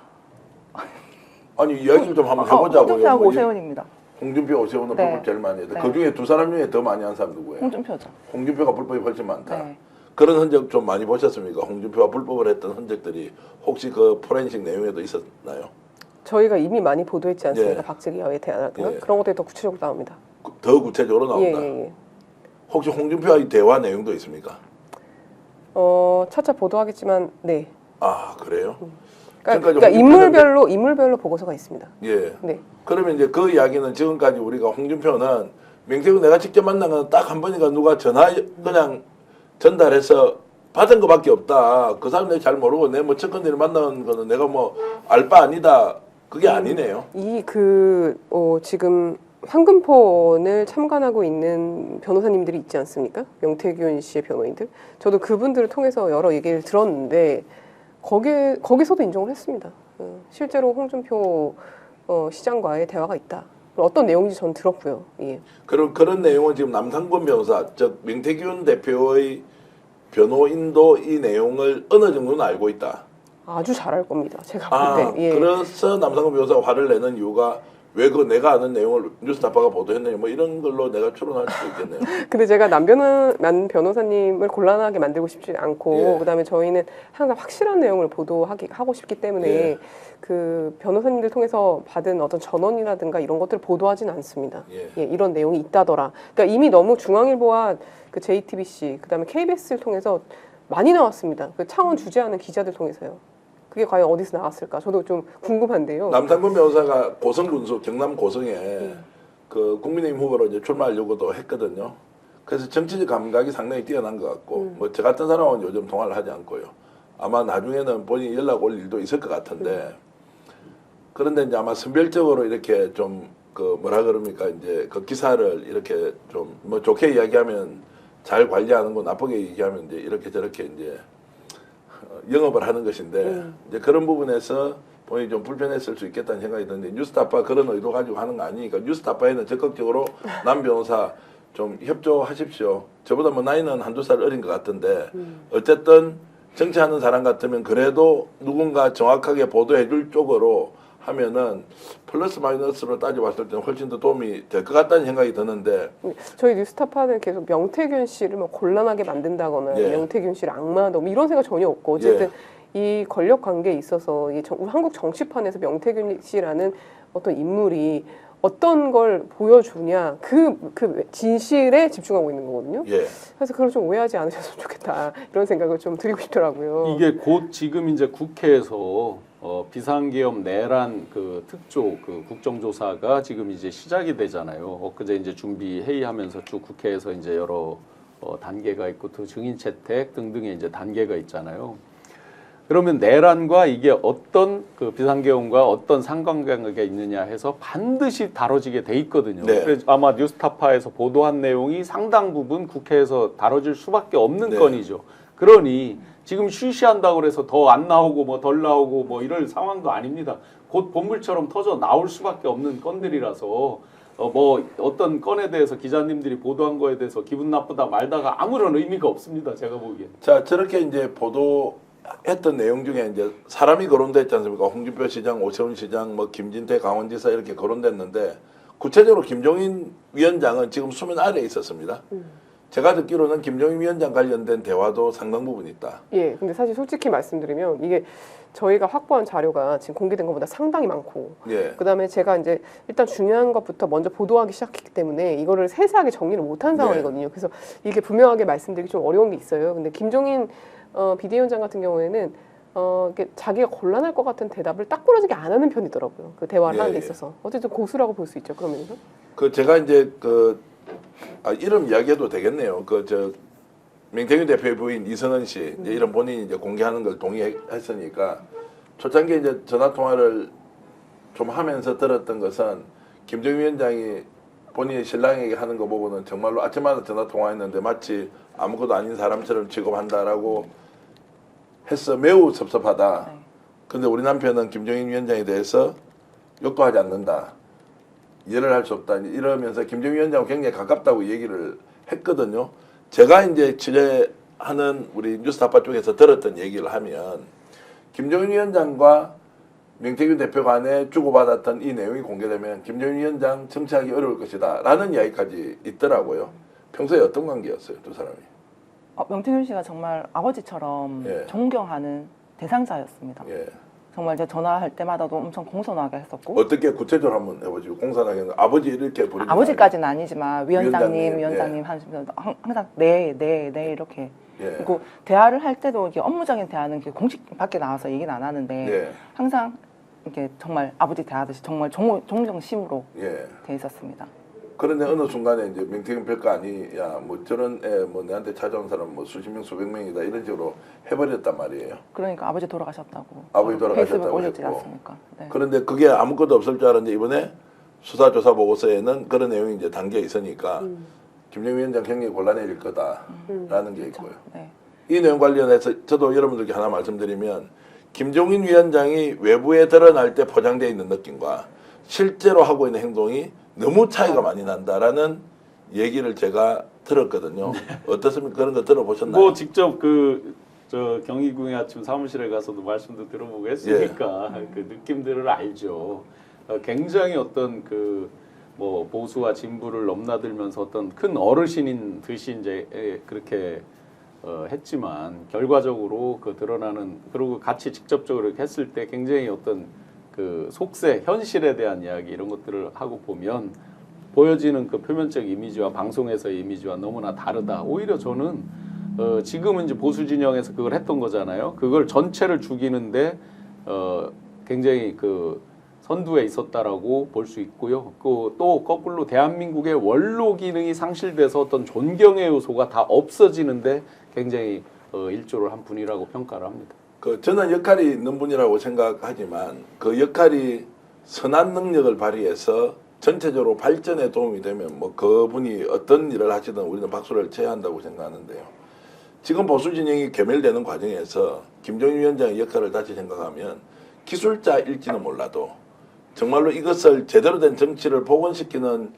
아니 이야기를 좀 한번 해보자고요. 홍준표하고 뭐 오세훈입니다. 홍준표, 오세훈은 네. 불법 제일 많이 했는데 네. 그 중에 두 사람 중에 더 많이 한 사람 누구예요? 홍준표죠. 홍준표가 불법이 훨씬 많다. 네. 그런 흔적 좀 많이 보셨습니까? 홍준표가 불법을 했던 흔적들이 혹시 그 포렌식 내용에도 있었나요? 저희가 이미 많이 보도했지 않습니까? 예. 박재기 여야 대화라든가 예. 그런 것들이 더 구체적으로 나옵니다. 더 구체적으로 나온다. 예. 혹시 홍준표와의 대화 내용도 있습니까? 차차 보도하겠지만 네. 아 그래요? 그러니까 지금까지 인물별로 보고서가 있습니다. 예. 네. 그러면 이제 그 이야기는 지금까지 우리가 홍준표는 명태균 내가 직접 만난 건 딱 한 번이니까 누가 전화 그냥 전달해서 받은 것밖에 없다. 그 사람 내가 잘 모르고 내 뭐 측근들이 만난 거는 내가 뭐 알 바 아니다. 그게 아니네요. 지금 황금폰을 참관하고 있는 변호사님들이 있지 않습니까? 명태균 씨의 변호인들. 저도 그분들을 통해서 여러 얘기를 들었는데 거기서도 인정을 했습니다. 실제로 홍준표 시장과의 대화가 있다. 어떤 내용인지 전 들었고요. 예. 그런 내용은 지금 남상권 변호사, 즉 명태균 대표의 변호인도 이 내용을 어느 정도는 알고 있다. 아주 잘 알 겁니다. 제가 볼 때. 예. 그래서 남상권 변호사가 화를 내는 이유가 왜 그 내가 아는 내용을 뉴스타파가 보도했느냐 뭐 이런 걸로 내가 추론할 수도 있겠네요. 근데 제가 남 변호사님을 곤란하게 만들고 싶지 않고 예. 그다음에 저희는 항상 확실한 내용을 하고 싶기 때문에 예. 그 변호사님들 통해서 받은 어떤 전원이라든가 이런 것들을 보도하지는 않습니다. 예. 이런 내용이 있다더라. 그러니까 이미 너무 중앙일보와 그 JTBC 그다음에 KBS를 통해서 많이 나왔습니다. 그 창원 주재하는 기자들 통해서요. 그게 과연 어디서 나왔을까? 저도 좀 궁금한데요. 남상권 변호사가 고성군수 경남 고성에 그 국민의힘 후보로 이제 출마하려고도 했거든요. 그래서 정치적 감각이 상당히 뛰어난 것 같고 뭐 저 같은 사람은 요즘 통화를 하지 않고요. 아마 나중에는 본인이 연락 올 일도 있을 것 같은데 그런데 이제 아마 선별적으로 이렇게 좀 그 뭐라 그럽니까 이제 그 기사를 이렇게 좀 뭐 좋게 이야기하면 잘 관리하는 거 나쁘게 얘기하면 이제 이렇게 저렇게 이제 영업을 하는 것인데 이제 그런 부분에서 본인이 좀 불편했을 수 있겠다는 생각이 드는데 뉴스타파 그런 의도 가지고 하는 거 아니니까 뉴스타파에는 적극적으로 남 변호사 좀 협조하십시오. 저보다 뭐 나이는 한두 살 어린 것 같은데 어쨌든 정치하는 사람 같으면 그래도 누군가 정확하게 보도해 줄 쪽으로 하면은 플러스 마이너스로 따져봤을 때는 훨씬 더 도움이 될 것 같다는 생각이 드는데 저희 뉴스타파는 계속 명태균 씨를 뭐 곤란하게 만든다거나 예. 명태균 씨를 악마하다 뭐 이런 생각 전혀 없고 어쨌든 이 권력 관계에 있어서 한국 정치판에서 명태균 씨라는 어떤 인물이 어떤 걸 보여주냐 그 진실에 집중하고 있는 거거든요. 예. 그래서 그걸 좀 오해하지 않으셨으면 좋겠다 이런 생각을 좀 드리고 싶더라고요. 이게 곧 지금 이제 국회에서 비상계엄 내란 그 특조 그 국정조사가 지금 이제 시작이 되잖아요. 엊그제 이제 준비 회의하면서 쭉 국회에서 이제 여러 단계가 있고 또 증인 채택 등등의 이제 단계가 있잖아요. 그러면 내란과 이게 어떤 그 비상계엄과 어떤 상관관계가 있느냐 해서 반드시 다뤄지게 돼 있거든요. 네. 그래서 아마 뉴스타파에서 보도한 내용이 상당 부분 국회에서 다뤄질 수밖에 없는 네. 건이죠. 그러니 지금 쉬쉬한다고 그래서 더 안 나오고 뭐 덜 나오고 뭐 이럴 상황도 아닙니다. 곧 본물처럼 터져 나올 수밖에 없는 건들이라서 뭐 어떤 건에 대해서 기자님들이 보도한 거에 대해서 기분 나쁘다 말다가 아무런 의미가 없습니다. 제가 보기엔. 자 저렇게 이제 보도했던 내용 중에 이제 사람이 거론됐지 않습니까? 홍준표 시장, 오세훈 시장, 뭐 김진태 강원지사 이렇게 거론됐는데 구체적으로 김종인 위원장은 지금 수면 아래에 있었습니다. 제가 듣기로는 김종인 위원장 관련된 대화도 상당 부분 있다. 예, 근데 사실 솔직히 말씀드리면 이게 저희가 확보한 자료가 지금 공개된 것보다 상당히 많고 예. 그다음에 제가 이제 일단 중요한 것부터 먼저 보도하기 시작했기 때문에 이거를 세세하게 정리를 못한 네. 상황이거든요. 그래서 이게 분명하게 말씀드리기 좀 어려운 게 있어요. 근데 김종인 비대위원장 같은 경우에는 이렇게 자기가 곤란할 것 같은 대답을 딱 부러지게 안 하는 편이더라고요. 그 대화를 예, 하는 데 예. 있어서 어쨌든 고수라고 볼 수 있죠. 그러면서 그 제가 이제 이름 이야기해도 되겠네요. 명태균 대표의 부인 이선은 씨 이제 이런 본인이 이제 공개하는 걸 동의했으니까 초창기에 이제 전화 통화를 좀 하면서 들었던 것은 김정인 위원장이 본인이 신랑에게 하는 거 보고는 정말로 아침마다 전화 통화했는데 마치 아무것도 아닌 사람처럼 취급한다라고 해서 매우 섭섭하다. 근데 우리 남편은 김정인 위원장에 대해서 욕도 하지 않는다. 이해를 할 수 없다. 이러면서 김정인 위원장하고 굉장히 가깝다고 얘기를 했거든요. 제가 이제 취재하는 우리 뉴스타파 쪽에서 들었던 얘기를 하면 김정인 위원장과 명태균 대표 간에 주고받았던 이 내용이 공개되면 김정인 위원장 정치하기 어려울 것이다 라는 이야기까지 있더라고요. 평소에 어떤 관계였어요, 두 사람이? 명태균 씨가 정말 아버지처럼 예. 존경하는 대상자였습니다. 예. 정말 이제 전화할 때마다도 엄청 공손하게 했었고 어떻게 구체적으로 한번 해보시고 공산하게 아버지 이렇게 부르는 아버지까지는 아니지만 위원장님 위원장님, 하시면서 항상 네 이렇게 예. 그리고 대화를 할 때도 이게 업무적인 대화는 이렇게 공식 밖에 나와서 얘기는 안 하는데 예. 항상 이렇게 정말 아버지 대하듯이 정말 존경심으로 예. 돼 있었습니다. 그런데 어느 순간에 이제 명태균 별거 아니야 뭐 저런 애 뭐 내한테 찾아온 사람 뭐 수십 명 수백 명이다 이런 식으로 해버렸단 말이에요. 그러니까 아버지 돌아가셨다고 아버지 돌아가셨다고 페이스북 올렸지 했고. 않습니까? 네. 그런데 그게 아무것도 없을 줄 알았는데 이번에 수사조사 보고서에는 그런 내용이 이제 담겨 있으니까 김정인 위원장 경력이 곤란해질 거다라는 게 있고요. 네. 이 내용 관련해서 저도 여러분들께 하나 말씀드리면 김종인 위원장이 외부에 드러날 때 포장되어 있는 느낌과 실제로 하고 있는 행동이 너무 차이가 많이 난다라는 얘기를 제가 들었거든요. 어떻습니까? 그런 거 들어보셨나요? 뭐 직접 저 경희궁의 아침 사무실에 가서도 말씀도 들어보고 했으니까 그 느낌들을 알죠. 굉장히 어떤 뭐 보수와 진보를 넘나들면서 어떤 큰 어르신인 듯이 이제 그렇게 했지만 결과적으로 그 드러나는 그리고 같이 직접적으로 이렇게 했을 때 굉장히 어떤 그 속세 현실에 대한 이야기 이런 것들을 하고 보면 보여지는 그 표면적 이미지와 방송에서의 이미지와 너무나 다르다. 오히려 저는 지금은 이제 보수 진영에서 그걸 했던 거잖아요. 그걸 전체를 죽이는데 굉장히 그 선두에 있었다라고 볼 수 있고요. 또 거꾸로 대한민국의 원로 기능이 상실돼서 어떤 존경의 요소가 다 없어지는데 굉장히 일조를 한 분이라고 평가를 합니다. 저는 역할이 있는 분이라고 생각하지만 그 역할이 선한 능력을 발휘해서 전체적으로 발전에 도움이 되면 뭐 그분이 어떤 일을 하시든 우리는 박수를 쳐야 한다고 생각하는데요. 지금 보수 진영이 괴멸되는 과정에서 김정인 위원장의 역할을 다시 생각하면 기술자일지는 몰라도 정말로 이것을 제대로 된 정치를 복원시키는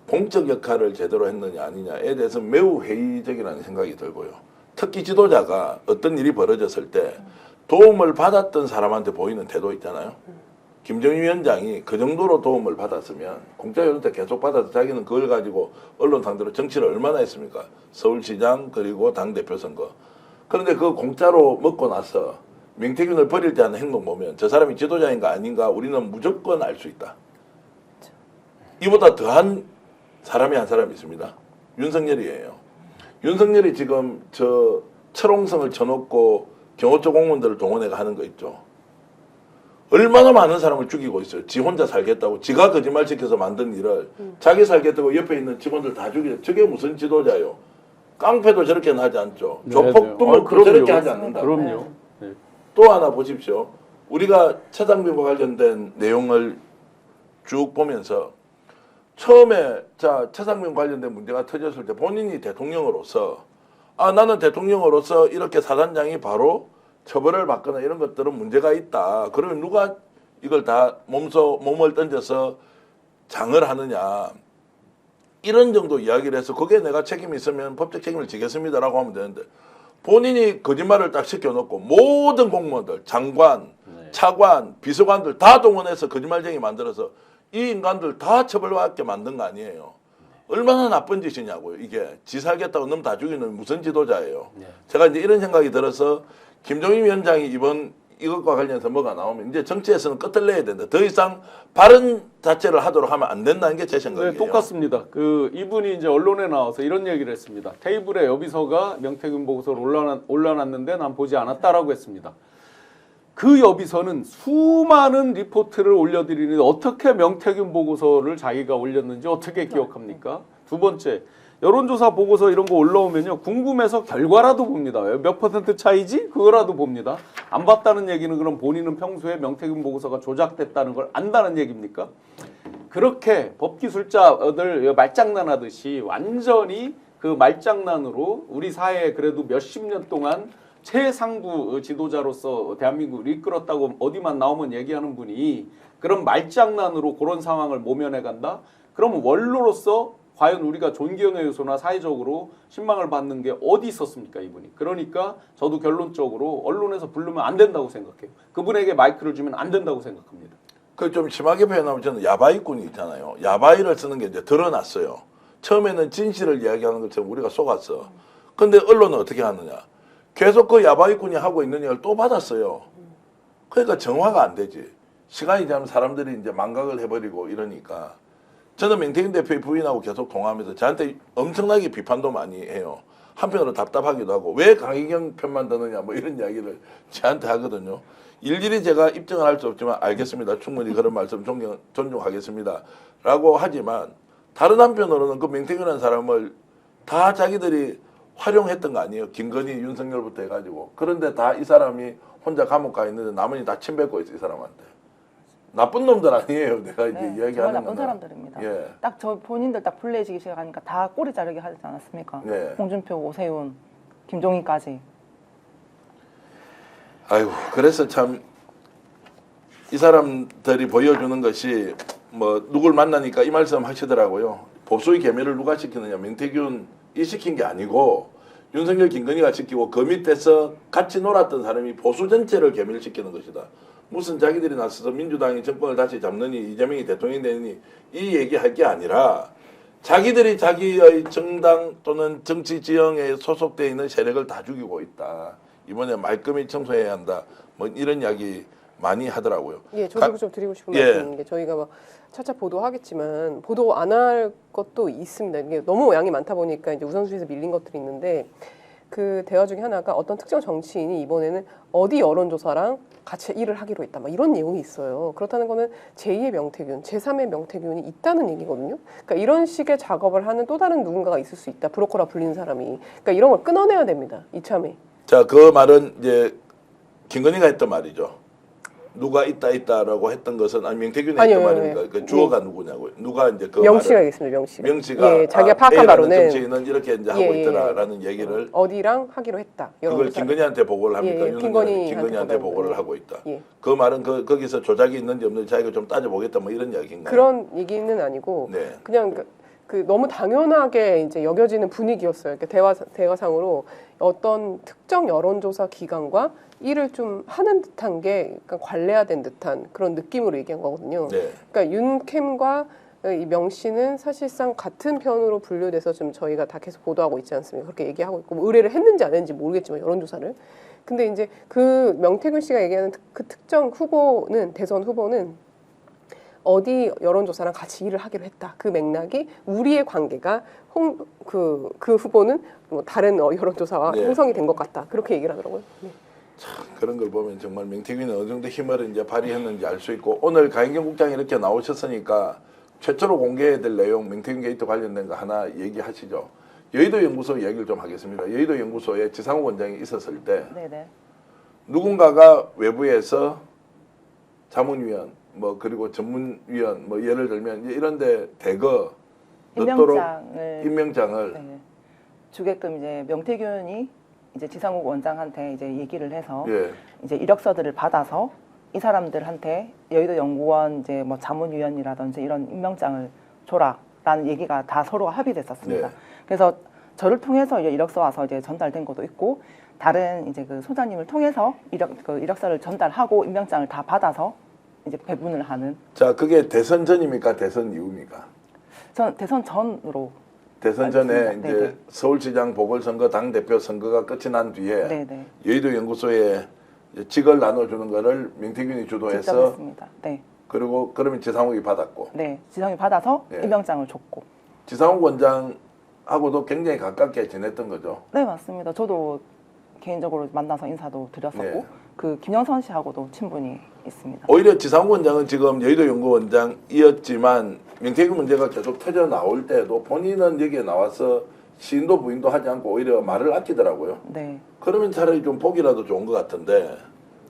공적 역할을 제대로 했느냐 아니냐에 대해서 매우 회의적이라는 생각이 들고요. 특히 지도자가 어떤 일이 벌어졌을 때 도움을 받았던 사람한테 보이는 태도 있잖아요. 김정인 위원장이 그 정도로 도움을 받았으면 공짜 요런때 계속 받아서 자기는 그걸 가지고 언론 상대로 정치를 얼마나 했습니까? 서울시장 그리고 당대표 선거. 그런데 그 공짜로 먹고 나서 명태균을 버릴 때 하는 행동 보면 저 사람이 지도자인가 아닌가 우리는 무조건 알 수 있다. 이보다 더한 사람이 한 사람이 있습니다. 윤석열이에요. 윤석열이 지금 저 철옹성을 쳐놓고 경호처 공무원들을 동원해가 하는 거 있죠. 얼마나 많은 사람을 죽이고 있어요. 지 혼자 살겠다고 지가 거짓말 시켜서 만든 일을 자기 살겠다고 옆에 있는 직원들 다 죽이죠. 저게 무슨 지도자요. 깡패도 저렇게는 하지 않죠. 조폭도 먹고 저렇게 하지 않는다. 그럼요. 네. 또 하나 보십시오. 우리가 최상병과 관련된 내용을 쭉 보면서 처음에 최상병 관련된 문제가 터졌을 때 본인이 대통령으로서 나는 대통령으로서 이렇게 사단장이 바로 처벌을 받거나 이런 것들은 문제가 있다. 그러면 누가 이걸 다 몸을 던져서 장을 하느냐. 이런 정도 이야기를 해서 거기에 내가 책임이 있으면 법적 책임을 지겠습니다라고 하면 되는데 본인이 거짓말을 딱 시켜놓고 모든 공무원들, 장관, 차관, 비서관들 다 동원해서 거짓말쟁이 만들어서 이 인간들 다 처벌받게 만든 거 아니에요. 얼마나 나쁜 짓이냐고요. 이게 지 살겠다고 놈 다 죽이는 무슨 지도자예요. 제가 이제 이런 생각이 들어서 김종인 위원장이 이번 이것과 관련해서 뭐가 나오면 이제 정치에서는 끝을 내야 된다. 더 이상 발언 자체를 하도록 하면 안 된다는 게 제 생각이에요. 네, 똑같습니다. 이분이 이제 언론에 나와서 이런 얘기를 했습니다. 테이블에 여비서가 명태균 보고서를 올려놨는데 난 보지 않았다라고 했습니다. 그 여비서는 수많은 리포트를 올려드리는데 어떻게 명태균 보고서를 자기가 올렸는지 어떻게 기억합니까? 두 번째, 여론조사 보고서 이런 거 올라오면요 궁금해서 결과라도 봅니다. 몇 % 차이지? 그거라도 봅니다. 안 봤다는 얘기는 그럼 본인은 평소에 명태균 보고서가 조작됐다는 걸 안다는 얘기입니까? 그렇게 법기술자들 말장난하듯이 완전히 그 말장난으로 우리 사회에 그래도 몇십 년 동안 최상부 지도자로서 대한민국을 이끌었다고 어디만 나오면 얘기하는 분이 그런 말장난으로 그런 상황을 모면해 간다? 그러면 원로로서 과연 우리가 존경의 요소나 사회적으로 신망을 받는 게 어디 있었습니까, 이분이? 그러니까 저도 결론적으로 언론에서 부르면 안 된다고 생각해요. 그분에게 마이크를 주면 안 된다고 생각합니다. 그 좀 심하게 표현하면 저는 야바이꾼이 있잖아요. 야바이를 쓰는 게 이제 드러났어요. 처음에는 진실을 이야기하는 것처럼 우리가 속았어. 근데 언론은 어떻게 하느냐? 계속 그 야바이꾼이 하고 있는 얘기를 또 받았어요. 그러니까 정화가 안 되지. 시간이 지나면 사람들이 이제 망각을 해버리고 이러니까. 저는 맹태균 대표의 부인하고 계속 통화하면서 저한테 엄청나게 비판도 많이 해요. 한편으로 답답하기도 하고 왜 강희경 편만 드느냐 뭐 이런 이야기를 저한테 하거든요. 일일이 제가 입증을 할 수 없지만 알겠습니다. 충분히 그런 말씀 존중하겠습니다. 라고 하지만 다른 한편으로는 그 맹태균이라는 사람을 다 자기들이 활용했던 거 아니에요. 김건희, 윤석열부터 해가지고. 그런데 다 이 사람이 혼자 감옥 가 있는데 나머지 다 침뱉고 있어 이 사람한테. 나쁜 놈들 아니에요. 내가 이제 네, 이야기하는 정말 나쁜 거는. 사람들입니다. 예. 딱 저 본인들 딱 불리해지기 시작하니까 다 꼬리 자르게 하지 않았습니까? 네. 홍준표, 오세훈, 김종인까지. 아이고 그래서 참 이 사람들이 보여주는 것이 뭐 누굴 만나니까 이 말씀 하시더라고요. 보수의 계멸을 누가 시키느냐. 명태균이 시킨 게 아니고 윤석열, 김건희가 시키고 그 밑에서 같이 놀았던 사람이 보수 전체를 계멸시키는 것이다. 무슨 자기들이 나서서 민주당이 정권을 다시 잡느니 이재명이 대통령이 되느니 이 얘기할 게 아니라 자기들이 자기의 정당 또는 정치 지형에 소속되어 있는 세력을 다 죽이고 있다. 이번에 말끔히 청소해야 한다. 뭐 이런 이야기 많이 하더라고요. 예, 저도 좀 드리고 싶은 예. 말씀인 게 저희가 막 차차 보도하겠지만 보도 안 할 것도 있습니다. 이게 너무 양이 많다 보니까 이제 우선순위에서 밀린 것들이 있는데 그 대화 중에 하나가 어떤 특정 정치인이 이번에는 어디 여론조사랑 같이 일을 하기로 했다. 막 이런 내용이 있어요. 그렇다는 거는 제2의 명태균, 제3의 명태균이 있다는 얘기거든요. 그러니까 이런 식의 작업을 하는 또 다른 누군가가 있을 수 있다. 브로커라 불린 사람이. 그러니까 이런 걸 끊어내야 됩니다. 이참에. 자, 그 말은 이제 김건희가 했던 말이죠. 누가 있다라고 했던 것은 아니 명태균이 했던 아니요, 말입니까? 그 주어가 예. 누구냐고요? 누가 이제 그 명씨가 말을 있습니다. 명씨가. 명씨가 예, 자기가 파악한 A라는 바로는 정치인은 이렇게 이제 하고 있더라라는 얘기를 어디랑 하기로 했다. 그걸 여론조사를. 김건희한테 보고를 합니까? 예, 김건희한테 보고를 보고를 하고 있다. 예. 그 말은 거기서 조작이 있는지 없는지 자기가 좀 따져보겠다 뭐 이런 이야기인가요? 그런 얘기는 아니고 네. 그냥 그 너무 당연하게 이제 여겨지는 분위기였어요. 이렇게 대화상으로 어떤 특정 여론조사 기관과 일을 좀 하는 듯한 게 약간 관례화된 듯한 그런 느낌으로 얘기한 거거든요. 네. 그러니까 윤캠과 이 명 씨는 사실상 같은 편으로 분류돼서 좀 저희가 다 계속 보도하고 있지 않습니까? 그렇게 얘기하고 있고 뭐 의뢰를 했는지 안 했는지 모르겠지만 여론조사를. 근데 이제 그 명태균 씨가 얘기하는 그 특정 후보는 대선 후보는 어디 여론조사랑 같이 일을 하기로 했다. 그 맥락이 우리의 관계가 그 후보는 뭐 다른 여론조사와 네. 형성이 된 것 같다. 그렇게 얘기를 하더라고요. 네. 그런 걸 보면 정말 명태균이 어느 정도 힘을 이제 발휘했는지 알 수 있고 오늘 강인경 국장이 이렇게 나오셨으니까 최초로 공개해야 될 내용 명태균 게이트 관련된 거 하나 얘기하시죠. 여의도 연구소 얘기를 좀 하겠습니다. 여의도 연구소에 지상욱 원장이 있었을 때 네네. 누군가가 외부에서 자문위원 뭐 그리고 전문위원 뭐 예를 들면 이런데 대거 넣도록 임명장을 네, 주게끔 이제 명태균이 이제 지상욱 원장한테 이제 얘기를 해서 예. 이제 이력서들을 받아서 이 사람들한테 여의도 연구원 이제 뭐 자문위원이라든지 이런 임명장을 줘라라는 얘기가 다 서로가 합의됐었습니다. 네. 그래서 저를 통해서 이제 이력서 와서 이제 전달된 것도 있고 다른 이제 그 소장님을 통해서 이력서를 전달하고 임명장을 다 받아서 이제 배분을 하는. 자 그게 대선 전입니까 대선 이후입니까? 전 대선 전으로. 대선 전에 알겠습니다. 이제 네네. 서울시장 보궐선거 당대표 선거가 끝이 난 뒤에 네네. 여의도 연구소에 직을 나눠주는 거를 명태균이 직접 주도해서 했습니다. 네. 그리고 그러면 지상욱이 받았고 네. 지상이 받아서 네. 임명장을 줬고. 지상욱 원장하고도 굉장히 가깝게 지냈던 거죠. 네, 맞습니다. 저도 개인적으로 만나서 인사도 드렸었고 네. 그 김영선 씨하고도 친분이 있습니다. 오히려 지상욱 원장은 지금 여의도 연구원장이었지만 명태균 문제가 계속 터져 나올 때도 본인은 여기에 나와서 시인도 부인도 하지 않고 오히려 말을 아끼더라고요. 네. 그러면 차라리 좀 보기라도 좋은 것 같은데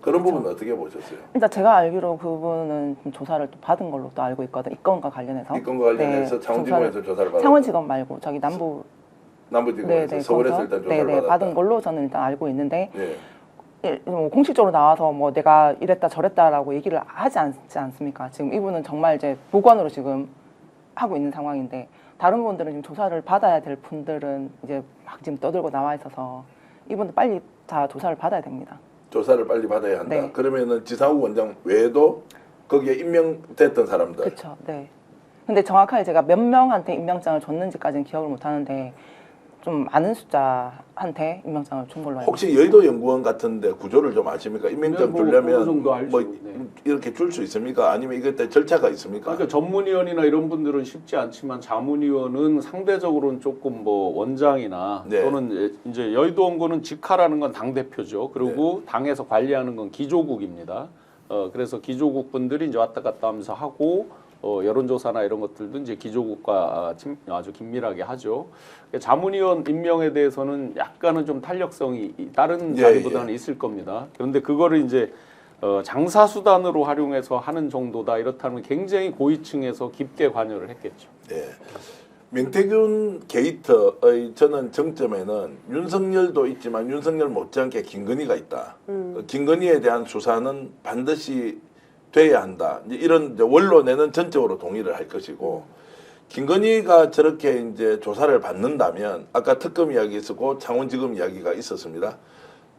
그런 부분은 어떻게 보셨어요? 일단 제가 알기로 그분은 좀 조사를 또 받은 걸로 또 알고 있거든요. 이 건과 관련해서. 이 건과 관련해서 네, 창원지검에서 조사를 받았다. 창원지검 말고 저기 남부지검에서 서울에서 일단 조사를 받았다. 받은 걸로 저는 일단 알고 있는데 예. 뭐 공식적으로 나와서 뭐 내가 이랬다 저랬다라고 얘기를 하지 않지 않습니까? 지금 이분은 정말 이제 보관으로 지금 하고 있는 상황인데 다른 분들은 지금 조사를 받아야 될 분들은 이제 막 지금 떠들고 나와 있어서 이분들 빨리 다 조사를 받아야 됩니다. 조사를 빨리 받아야 한다. 네. 그러면은 지상욱 원장 외에도 거기에 임명됐던 사람들. 그렇죠. 네. 근데 정확하게 제가 몇 명한테 임명장을 줬는지까지는 기억을 못 하는데 좀 많은 숫자한테 임명장을 준 걸로 알고 혹시 여의도 연구원 같은데 구조를 좀 아십니까? 임명장 뭐 주려면 어느 정도 알죠. 뭐 네. 이렇게 줄 수 있습니까? 아니면 이것 때 절차가 있습니까? 그러니까 전문위원이나 이런 분들은 쉽지 않지만 자문위원은 상대적으로는 조금 뭐 원장이나 네. 또는 이제 여의도 원고는 직하라는 건 당 대표죠. 그리고 당에서 관리하는 건 기조국입니다. 그래서 기조국 분들이 이제 왔다 갔다 하면서 하고 여론조사나 이런 것들도 이제 기조국과 아주 긴밀하게 하죠. 자문위원 임명에 대해서는 약간은 좀 탄력성이 다른 예, 자리보다는 있을 겁니다. 그런데 그거를 이제 장사수단으로 활용해서 하는 정도다 이렇다면 굉장히 고위층에서 깊게 관여를 했겠죠. 예. 명태균 게이트의 저는 정점에는 윤석열도 있지만 윤석열 못지않게 김건희가 있다. 김건희에 대한 수사는 반드시 돼야 한다. 이제 이런 이제 원론에는 전적으로 동의를 할 것이고 김건희가 저렇게 이제 조사를 받는다면 아까 특검 이야기 있었고 창원지검 이야기가 있었습니다.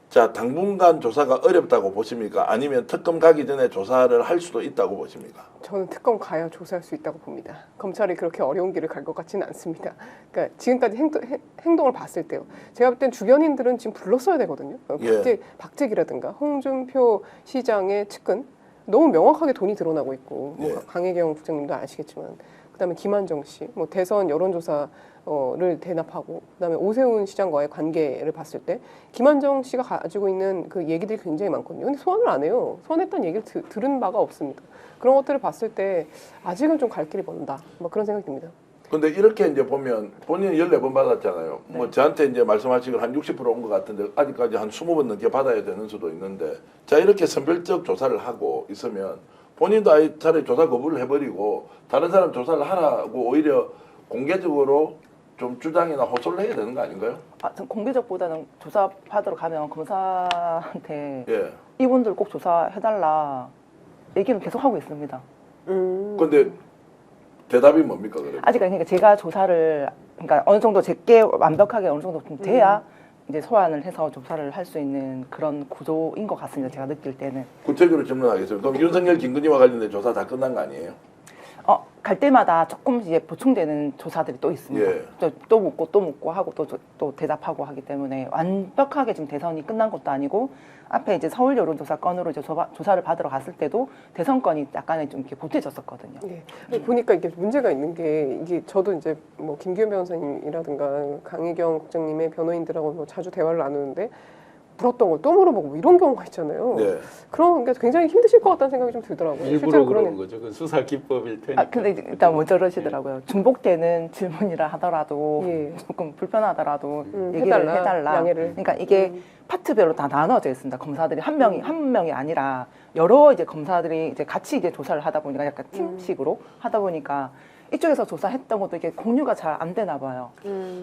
자, 당분간 조사가 어렵다고 보십니까? 아니면 특검 가기 전에 조사를 할 수도 있다고 보십니까? 저는 특검 가야 조사할 수 있다고 봅니다. 검찰이 그렇게 어려운 길을 갈 것 같지는 않습니다. 그러니까 지금까지 행동을 봤을 때요. 제가 볼 땐 주변인들은 지금 불렀어야 되거든요. 박재기라든가 홍준표 시장의 측근 너무 명확하게 돈이 드러나고 있고 뭐 예. 강혜경 국장님도 아시겠지만 그다음에 김한정 씨, 뭐 대선 여론조사를 대납하고 그다음에 오세훈 시장과의 관계를 봤을 때 김한정 씨가 가지고 있는 그 얘기들이 굉장히 많거든요. 근데 소환을 안 해요. 소환했다는 얘기를 들은 바가 없습니다. 그런 것들을 봤을 때 아직은 좀 갈 길이 먼다. 뭐 그런 생각이 듭니다. 근데 이렇게 이제 보면 본인이 14번 받았잖아요. 뭐 저한테 이제 말씀하시기로 한 60%온 것 같은데 아직까지 한 20번 넘게 받아야 되는 수도 있는데 자 이렇게 선별적 조사를 하고 있으면 본인도 아예 차라리 조사 거부를 해버리고 다른 사람 조사를 하라고 오히려 공개적으로 좀 주장이나 호소를 해야 되는 거 아닌가요? 전 공개적보다는 조사 받으러 가면 검사한테 예. 이분들 꼭 조사해달라 얘기는 계속 하고 있습니다. 근데 대답이 뭡니까 그래? 아직 그러니까 제가 조사를 그러니까 어느 정도 제게 완벽하게 어느 정도 좀 돼야 이제 소환을 해서 조사를 할 수 있는 그런 구조인 것 같습니다. 제가 느낄 때는. 구체적으로 질문하겠습니다. 그럼 윤석열 김건희와 관련된 조사 다 끝난 거 아니에요? 갈 때마다 조금 이제 보충되는 조사들이 또 있습니다. 예. 또 묻고 하고 또 대답하고 하기 때문에 완벽하게 지금 대선이 끝난 것도 아니고 앞에 이제 서울 여론조사 건으로 이제 조사를 받으러 갔을 때도 대선 건이 약간의 좀 이렇게 보태졌었거든요. 예. 근데 보니까 이게 문제가 있는 게 이게 저도 이제 뭐 김기현 변호사님이라든가 강혜경 국장님의 변호인들하고 뭐 자주 대화를 나누는데 물었던 걸 또 물어보고 뭐 이런 경우가 있잖아요. 네. 그런 게 굉장히 힘드실 것 같다는 생각이 좀 들더라고요. 일부러 실제로 그러는 거죠. 그 수사 기법일 테니까. 근데 일단 먼저 그러시더라고요. 중복되는 질문이라 하더라도 예. 조금 불편하더라도 얘기를 해달라, 해달라. 양해를. 그러니까 이게 파트별로 다 나눠져 있습니다. 검사들이 한 명이 아니라 여러 이제 검사들이 이제 같이 이제 조사를 하다 보니까 약간 팀식으로 하다 보니까 이쪽에서 조사했던 것도 이게 공유가 잘 안 되나 봐요.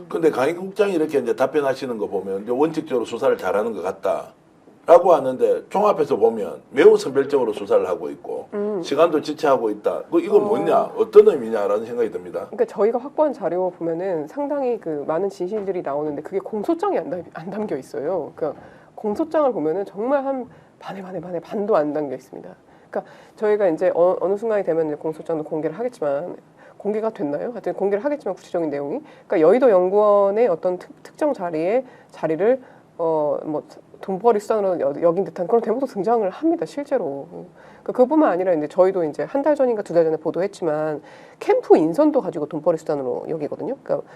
근데 강희 국장이 이렇게 이제 답변하시는 거 보면 이제 원칙적으로 수사를 잘하는 것 같다라고 하는데 종합해서 보면 매우 선별적으로 수사를 하고 있고 시간도 지체하고 있다. 이건 뭐냐, 어떤 의미냐라는 생각이 듭니다. 그러니까 저희가 확보한 자료 보면은 상당히 그 많은 진실들이 나오는데 그게 공소장이 안 담겨 있어요. 그러니까 공소장을 보면은 정말 한 반에 반도 안 담겨 있습니다. 그러니까 저희가 이제 어느 순간이 되면 이제 공소장도 공개를 하겠지만 공개가 됐나요? 하여튼 공개를 하겠지만 구체적인 내용이 그러니까 여의도 연구원의 어떤 특정 자리를 뭐 돈벌이 수단으로 여긴 듯한 그런 대목도 등장을 합니다. 실제로. 그러니까 그뿐만 아니라 이제 저희도 이제 한 달 전인가 2달 전에 보도했지만 캠프 인선도 가지고 돈벌이 수단으로 여기거든요. 그러니까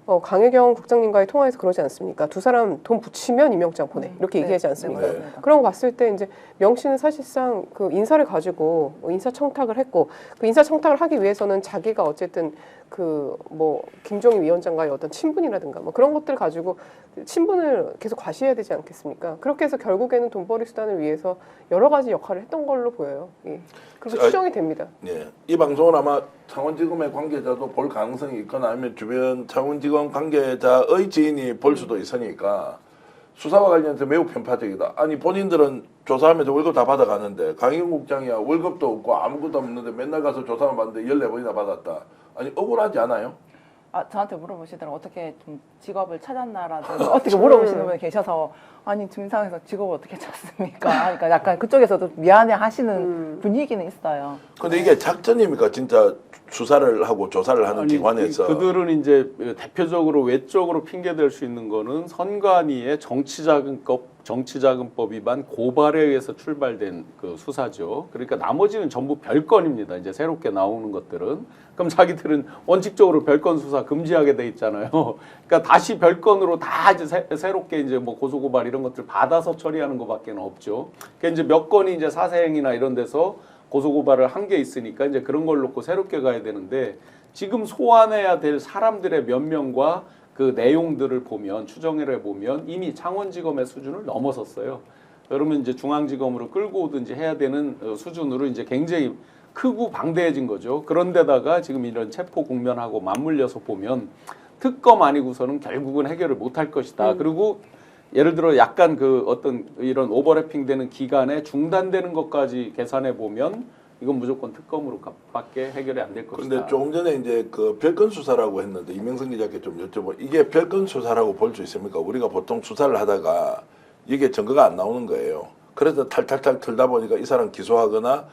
강혜경 국장님과의 통화에서 그러지 않습니까? 두 사람 돈 붙이면 임명장 보내 이렇게 얘기하지 않습니까? 네. 그런 거 봤을 때 이제 명 씨는 사실상 그 인사를 가지고 인사청탁을 했고 그 인사청탁을 하기 위해서는 자기가 어쨌든 그 뭐 김종인 위원장과의 어떤 친분이라든가 뭐 그런 것들 가지고 친분을 계속 과시해야 되지 않겠습니까? 그렇게 해서 결국에는 돈벌이 수단을 위해서 여러 가지 역할을 했던 걸로 보여요. 예. 그래서 추정이 됩니다. 예. 이 방송은 아마 창원지검의 관계자도 볼 가능성이 있거나 아니면 주변 창원지검 관계자의 지인이 볼 수도 있으니까 수사와 관련해서 매우 편파적이다. 아니 본인들은 조사하면서 월급 다 받아가는데 강희경 국장이야 월급도 없고 아무것도 없는데 맨날 가서 조사만 받는데 14번이나 받았다. 아니 억울하지 않아요? 저한테 물어보시더라고요. 어떻게 좀 직업을 찾았나라든지 어떻게 물어보시는 분이 계셔서 아니 김상에서 직업을 어떻게 찾습니까? 그러니까 약간 그쪽에서도 미안해 하시는 분위기는 있어요. 근데 이게 작전입니까? 진짜 수사를 하고 조사를 하는 기관에서. 그들은 이제 대표적으로 외적으로 핑계댈 수 있는 거는 선관위의 정치자금법 위반 고발에 의해서 출발된 그 수사죠. 그러니까 나머지는 전부 별건입니다. 이제 새롭게 나오는 것들은. 그럼 자기들은 원칙적으로 별건 수사 금지하게 돼 있잖아요. 그러니까 다시 별건으로 다 이제 새롭게 이제 뭐 고소고발 이런 것들 받아서 처리하는 것밖에는 없죠. 그러니까 이제 몇 건이 이제 사생이나 이런 데서 고소고발을 한 게 있으니까 이제 그런 걸 놓고 새롭게 가야 되는데 지금 소환해야 될 사람들의 몇 명과 그 내용들을 보면 추정을 해보면 이미 창원지검의 수준을 넘어섰어요. 그러면 이제 중앙지검으로 끌고 오든지 해야 되는 수준으로 이제 굉장히 크고 방대해진 거죠. 그런데다가 지금 이런 체포 국면하고 맞물려서 보면 특검 아니고서는 결국은 해결을 못할 것이다. 그리고 예를 들어 약간 그 어떤 이런 오버래핑 되는 기간에 중단되는 것까지 계산해 보면 이건 무조건 특검으로 밖에 해결이 안 될 것이다. 그런데 조금 전에 이제 그 별건 수사라고 했는데 이명선 기자께 좀 여쭤보. 이게 별건 수사라고 볼 수 있습니까? 우리가 보통 수사를 하다가 이게 증거가 안 나오는 거예요. 그래서 탈탈탈 털다 보니까 이 사람 기소하거나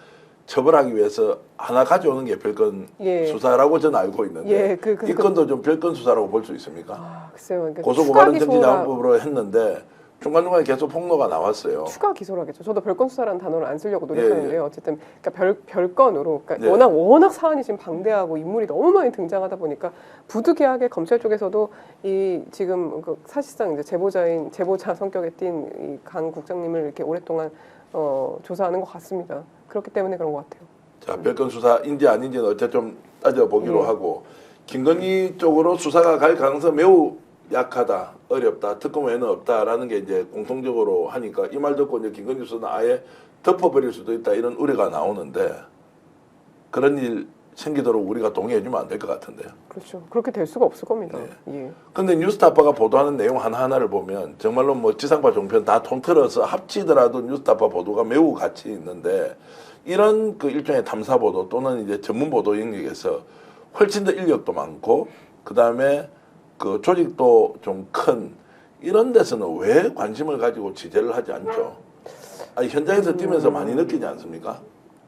처벌하기 위해서 하나 가져오는 게 별건 수사라고 저는 알고 있는데 이 건도 좀 별건 수사라고 볼 수 있습니까? 글쎄요. 그러니까 고소고발은 정치자금법으로 했는데 중간중간에 계속 폭로가 나왔어요. 추가 기소라겠죠. 저도 별건 수사라는 단어를 안 쓰려고 노력하는데요. 어쨌든 그러니까 별건으로 그러니까 워낙 사안이 지금 방대하고 인물이 너무 많이 등장하다 보니까 부득이하게 검찰 쪽에서도 이 지금 그 사실상 이제 제보자 성격에 띈 이 강 국장님을 이렇게 오랫동안 조사하는 것 같습니다. 그렇기 때문에 그런 것 같아요. 자, 별건 수사인지 아닌지는 어쨌든 좀 따져보기로 하고 김건희 쪽으로 수사가 갈 가능성 매우 약하다, 어렵다, 특검 외에는 없다라는 게 이제 공통적으로 하니까 이 말 듣고 이제 김건희 수사는 아예 덮어버릴 수도 있다 이런 우려가 나오는데 그런 일 생기도록 우리가 동의해주면 안 될 것 같은데요. 그렇죠. 그렇게 될 수가 없을 겁니다. 예. 근데 뉴스타파가 보도하는 내용 하나하나를 보면 정말로 뭐 지상파 종편 다 통틀어서 합치더라도 뉴스타파 보도가 매우 가치 있는데 이런 그 일종의 탐사 보도 또는 이제 전문 보도 영역에서 훨씬 더 인력도 많고 그 다음에 그 조직도 좀 큰 이런 데서는 왜 관심을 가지고 취재를 하지 않죠? 아니, 현장에서 뛰면서 많이 느끼지 않습니까?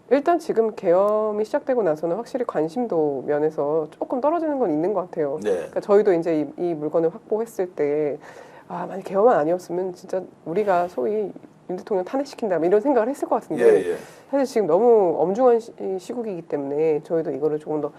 일단 지금 계엄이 시작되고 나서는 확실히 관심도 면에서 조금 떨어지는 건 있는 것 같아요. 네. 그러니까 저희도 이제 이 물건을 확보했을 때 만약 계엄만 아니었으면 진짜 우리가 소위 윤 대통령 탄핵시킨다 이런 생각을 했을 것 같은데 사실 지금 너무 엄중한 시국이기 때문에 저희도 이거를 조금 더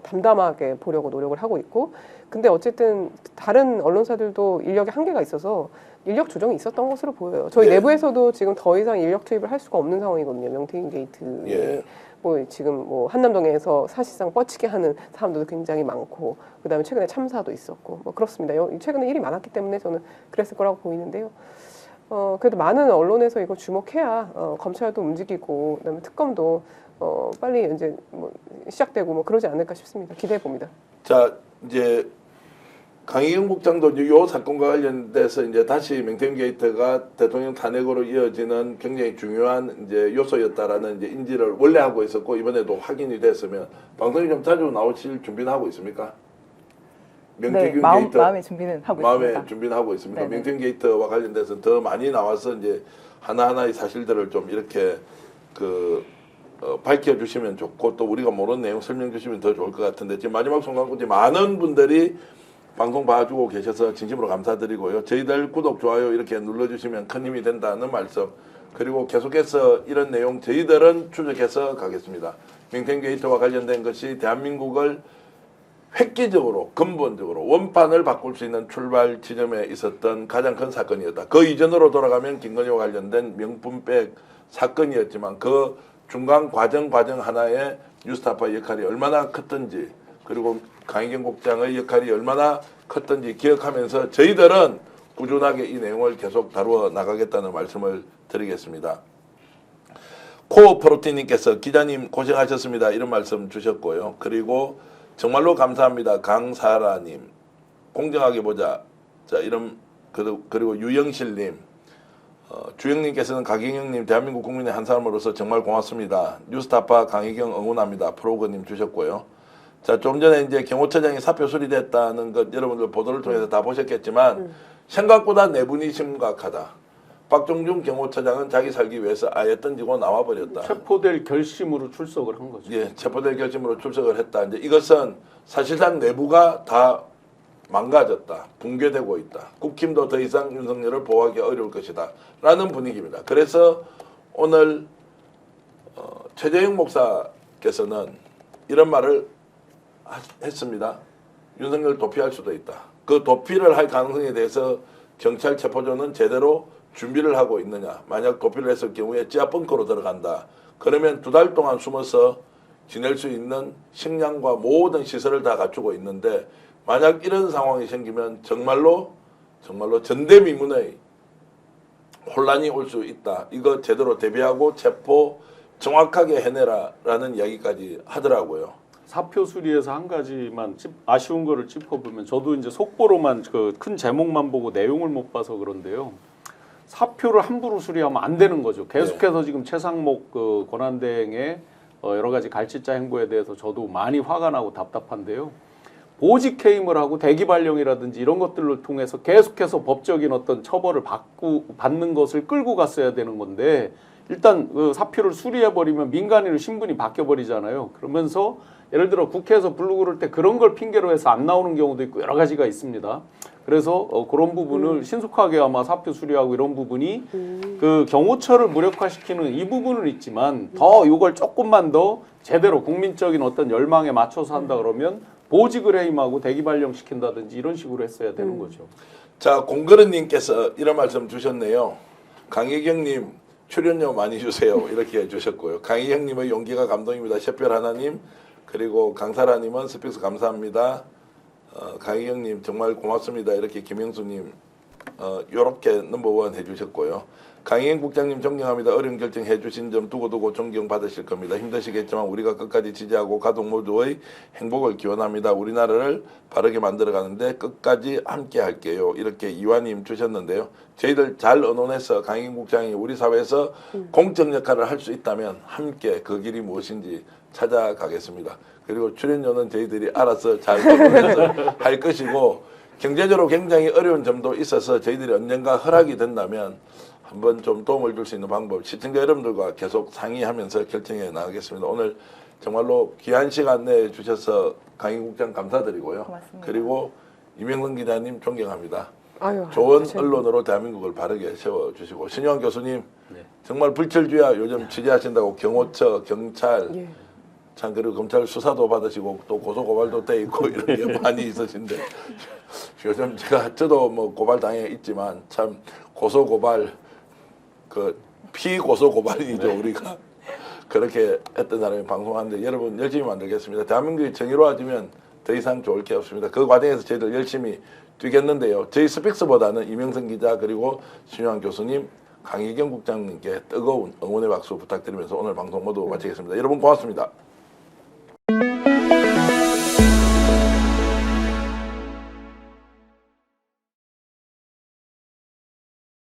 담담하게 보려고 노력을 하고 있고 근데 어쨌든 다른 언론사들도 인력의 한계가 있어서 인력 조정이 있었던 것으로 보여요. 저희 내부에서도 지금 더 이상 인력 투입을 할 수가 없는 상황이거든요. 명태균 게이트에 뭐 지금 뭐 한남동에서 사실상 뻗치게 하는 사람들도 굉장히 많고 그다음에 최근에 참사도 있었고 뭐 그렇습니다. 최근에 일이 많았기 때문에 저는 그랬을 거라고 보이는데요. 그래도 많은 언론에서 이거 주목해야 검찰도 움직이고 그다음에 특검도 빨리 이제 뭐 시작되고 뭐 그러지 않을까 싶습니다. 기대해 봅니다. 자, 이제 강희경 국장도 이 사건과 관련돼서 이제 다시 명태균 게이트가 대통령 탄핵으로 이어지는 굉장히 중요한 이제 요소였다라는 이제 인지를 원래 하고 있었고 이번에도 확인이 됐으면 방송에 좀 자주 나오실 준비는 하고 있습니까? 명태균 게이트 마음의 준비는 하고 있습니다. 마음의 준비는 하고 있습니까? 네네. 명태균 게이트와 관련돼서 더 많이 나와서 이제 하나하나의 사실들을 좀 이렇게 밝혀주시면 좋고 또 우리가 모르는 내용 설명 주시면 더 좋을 것 같은데 지금 마지막 순간까지 많은 분들이 방송 봐주고 계셔서 진심으로 감사드리고요. 저희들 구독, 좋아요 이렇게 눌러주시면 큰 힘이 된다는 말씀 그리고 계속해서 이런 내용 저희들은 추적해서 가겠습니다. 명태균 게이트와 관련된 것이 대한민국을 획기적으로 근본적으로 원판을 바꿀 수 있는 출발 지점에 있었던 가장 큰 사건이었다. 그 이전으로 돌아가면 김건희와 관련된 명품백 사건이었지만 그 중간 과정 하나에 뉴스타파 역할이 얼마나 컸던지 그리고 강희경 국장의 역할이 얼마나 컸던지 기억하면서 저희들은 꾸준하게 이 내용을 계속 다루어 나가겠다는 말씀을 드리겠습니다. 코어프로틴님께서 기자님 고생하셨습니다. 이런 말씀 주셨고요. 그리고 정말로 감사합니다. 강사라님. 공정하게 보자. 자, 이런 그리고 유영실님. 주영님께서는 강희경님 대한민국 국민의 한 사람으로서 정말 고맙습니다. 뉴스타파 강희경 응원합니다. 프로그님 주셨고요. 자, 좀 전에 이제 경호처장이 사표 수리됐다는 것 여러분들 보도를 통해서 다 보셨겠지만 생각보다 내분이 심각하다. 박종준 경호처장은 자기 살기 위해서 아예 던지고 나와버렸다. 체포될 결심으로 출석을 한 거죠. 예, 체포될 결심으로 출석을 했다. 이제 이것은 사실상 내부가 다 망가졌다. 붕괴되고 있다. 국힘도 더 이상 윤석열을 보호하기 어려울 것이다. 라는 분위기입니다. 그래서 오늘 최재형 목사께서는 이런 말을 했습니다. 윤석열 도피할 수도 있다. 그 도피를 할 가능성에 대해서 경찰 체포조는 제대로 준비를 하고 있느냐. 만약 도피를 했을 경우에 지하 벙커로 들어간다. 그러면 2달 동안 숨어서 지낼 수 있는 식량과 모든 시설을 다 갖추고 있는데 만약 이런 상황이 생기면 정말로 전대미문의 혼란이 올 수 있다. 이거 제대로 대비하고 체포 정확하게 해내라라는 이야기까지 하더라고요. 사표 수리에서 한 가지만 아쉬운 거를 짚어보면 저도 이제 속보로만 그 큰 제목만 보고 내용을 못 봐서 그런데요. 사표를 함부로 수리하면 안 되는 거죠. 계속해서 지금 최상목 그 권한대행의 여러 가지 갈치자 행보에 대해서 저도 많이 화가 나고 답답한데요. 보직 해임을 하고 대기 발령이라든지 이런 것들을 통해서 계속해서 법적인 어떤 처벌을 받는 것을 끌고 갔어야 되는 건데 일단 그 사표를 수리해 버리면 민간인으로 신분이 바뀌어 버리잖아요. 그러면서 예를 들어 국회에서 부르고 그럴 때 그런 걸 핑계로 해서 안 나오는 경우도 있고 여러 가지가 있습니다. 그래서 그런 부분을 신속하게 아마 사표 수리하고 이런 부분이 그 경호처를 무력화시키는 이 부분은 있지만 더 이걸 조금만 더 제대로 국민적인 어떤 열망에 맞춰서 한다 그러면 보직을 해임하고 대기 발령시킨다든지 이런 식으로 했어야 되는 거죠. 자, 공그릇님께서 이런 말씀 주셨네요. 강희경님 출연료 많이 주세요. 이렇게 해주셨고요. 강희경님의 용기가 감동입니다. 셰별 하나님 그리고 강사라님은 스픽스 감사합니다. 강희경님 정말 고맙습니다. 이렇게 김영수님 요렇게 넘버원 해주셨고요. 강희경 국장님 존경합니다. 어려운 결정 해주신 점 두고두고 존경받으실 겁니다. 힘드시겠지만 우리가 끝까지 지지하고 가족 모두의 행복을 기원합니다. 우리나라를 바르게 만들어가는데 끝까지 함께 할게요. 이렇게 이완님 주셨는데요. 저희들 잘 의논해서 강희경 국장이 우리 사회에서 공적 역할을 할 수 있다면 함께 그 길이 무엇인지 찾아가겠습니다. 그리고 출연료는 저희들이 알아서 잘 의논해서 할 것이고 경제적으로 굉장히 어려운 점도 있어서 저희들이 언젠가 허락이 된다면 한번 좀 도움을 줄 수 있는 방법 시청자 여러분들과 계속 상의하면서 결정해 나가겠습니다. 오늘 정말로 귀한 시간 내주셔서 강희국장 감사드리고요. 고맙습니다. 그리고 이명선 기자님 존경합니다. 아유, 좋은 진짜. 언론으로 대한민국을 바르게 세워주시고 신유한 교수님 네. 정말 불철주야 요즘 취재하신다고 경호처, 경찰 예. 참 그리고 검찰 수사도 받으시고 또 고소 고발도 돼 있고 이런 게 많이 있으신데 요즘 저도 뭐 고발 당해 있지만 참 고소 고발 그 피고소 고발이죠. 우리가 그렇게 했던 사람이 방송하는데 여러분 열심히 만들겠습니다. 대한민국이 정의로워지면 더 이상 좋을 게 없습니다. 그 과정에서 저희들 열심히 뛰겠는데요. 저희 스픽스보다는 이명선 기자 그리고 신유한 교수님 강희경 국장님께 뜨거운 응원의 박수 부탁드리면서 오늘 방송 모두 마치겠습니다. 여러분 고맙습니다.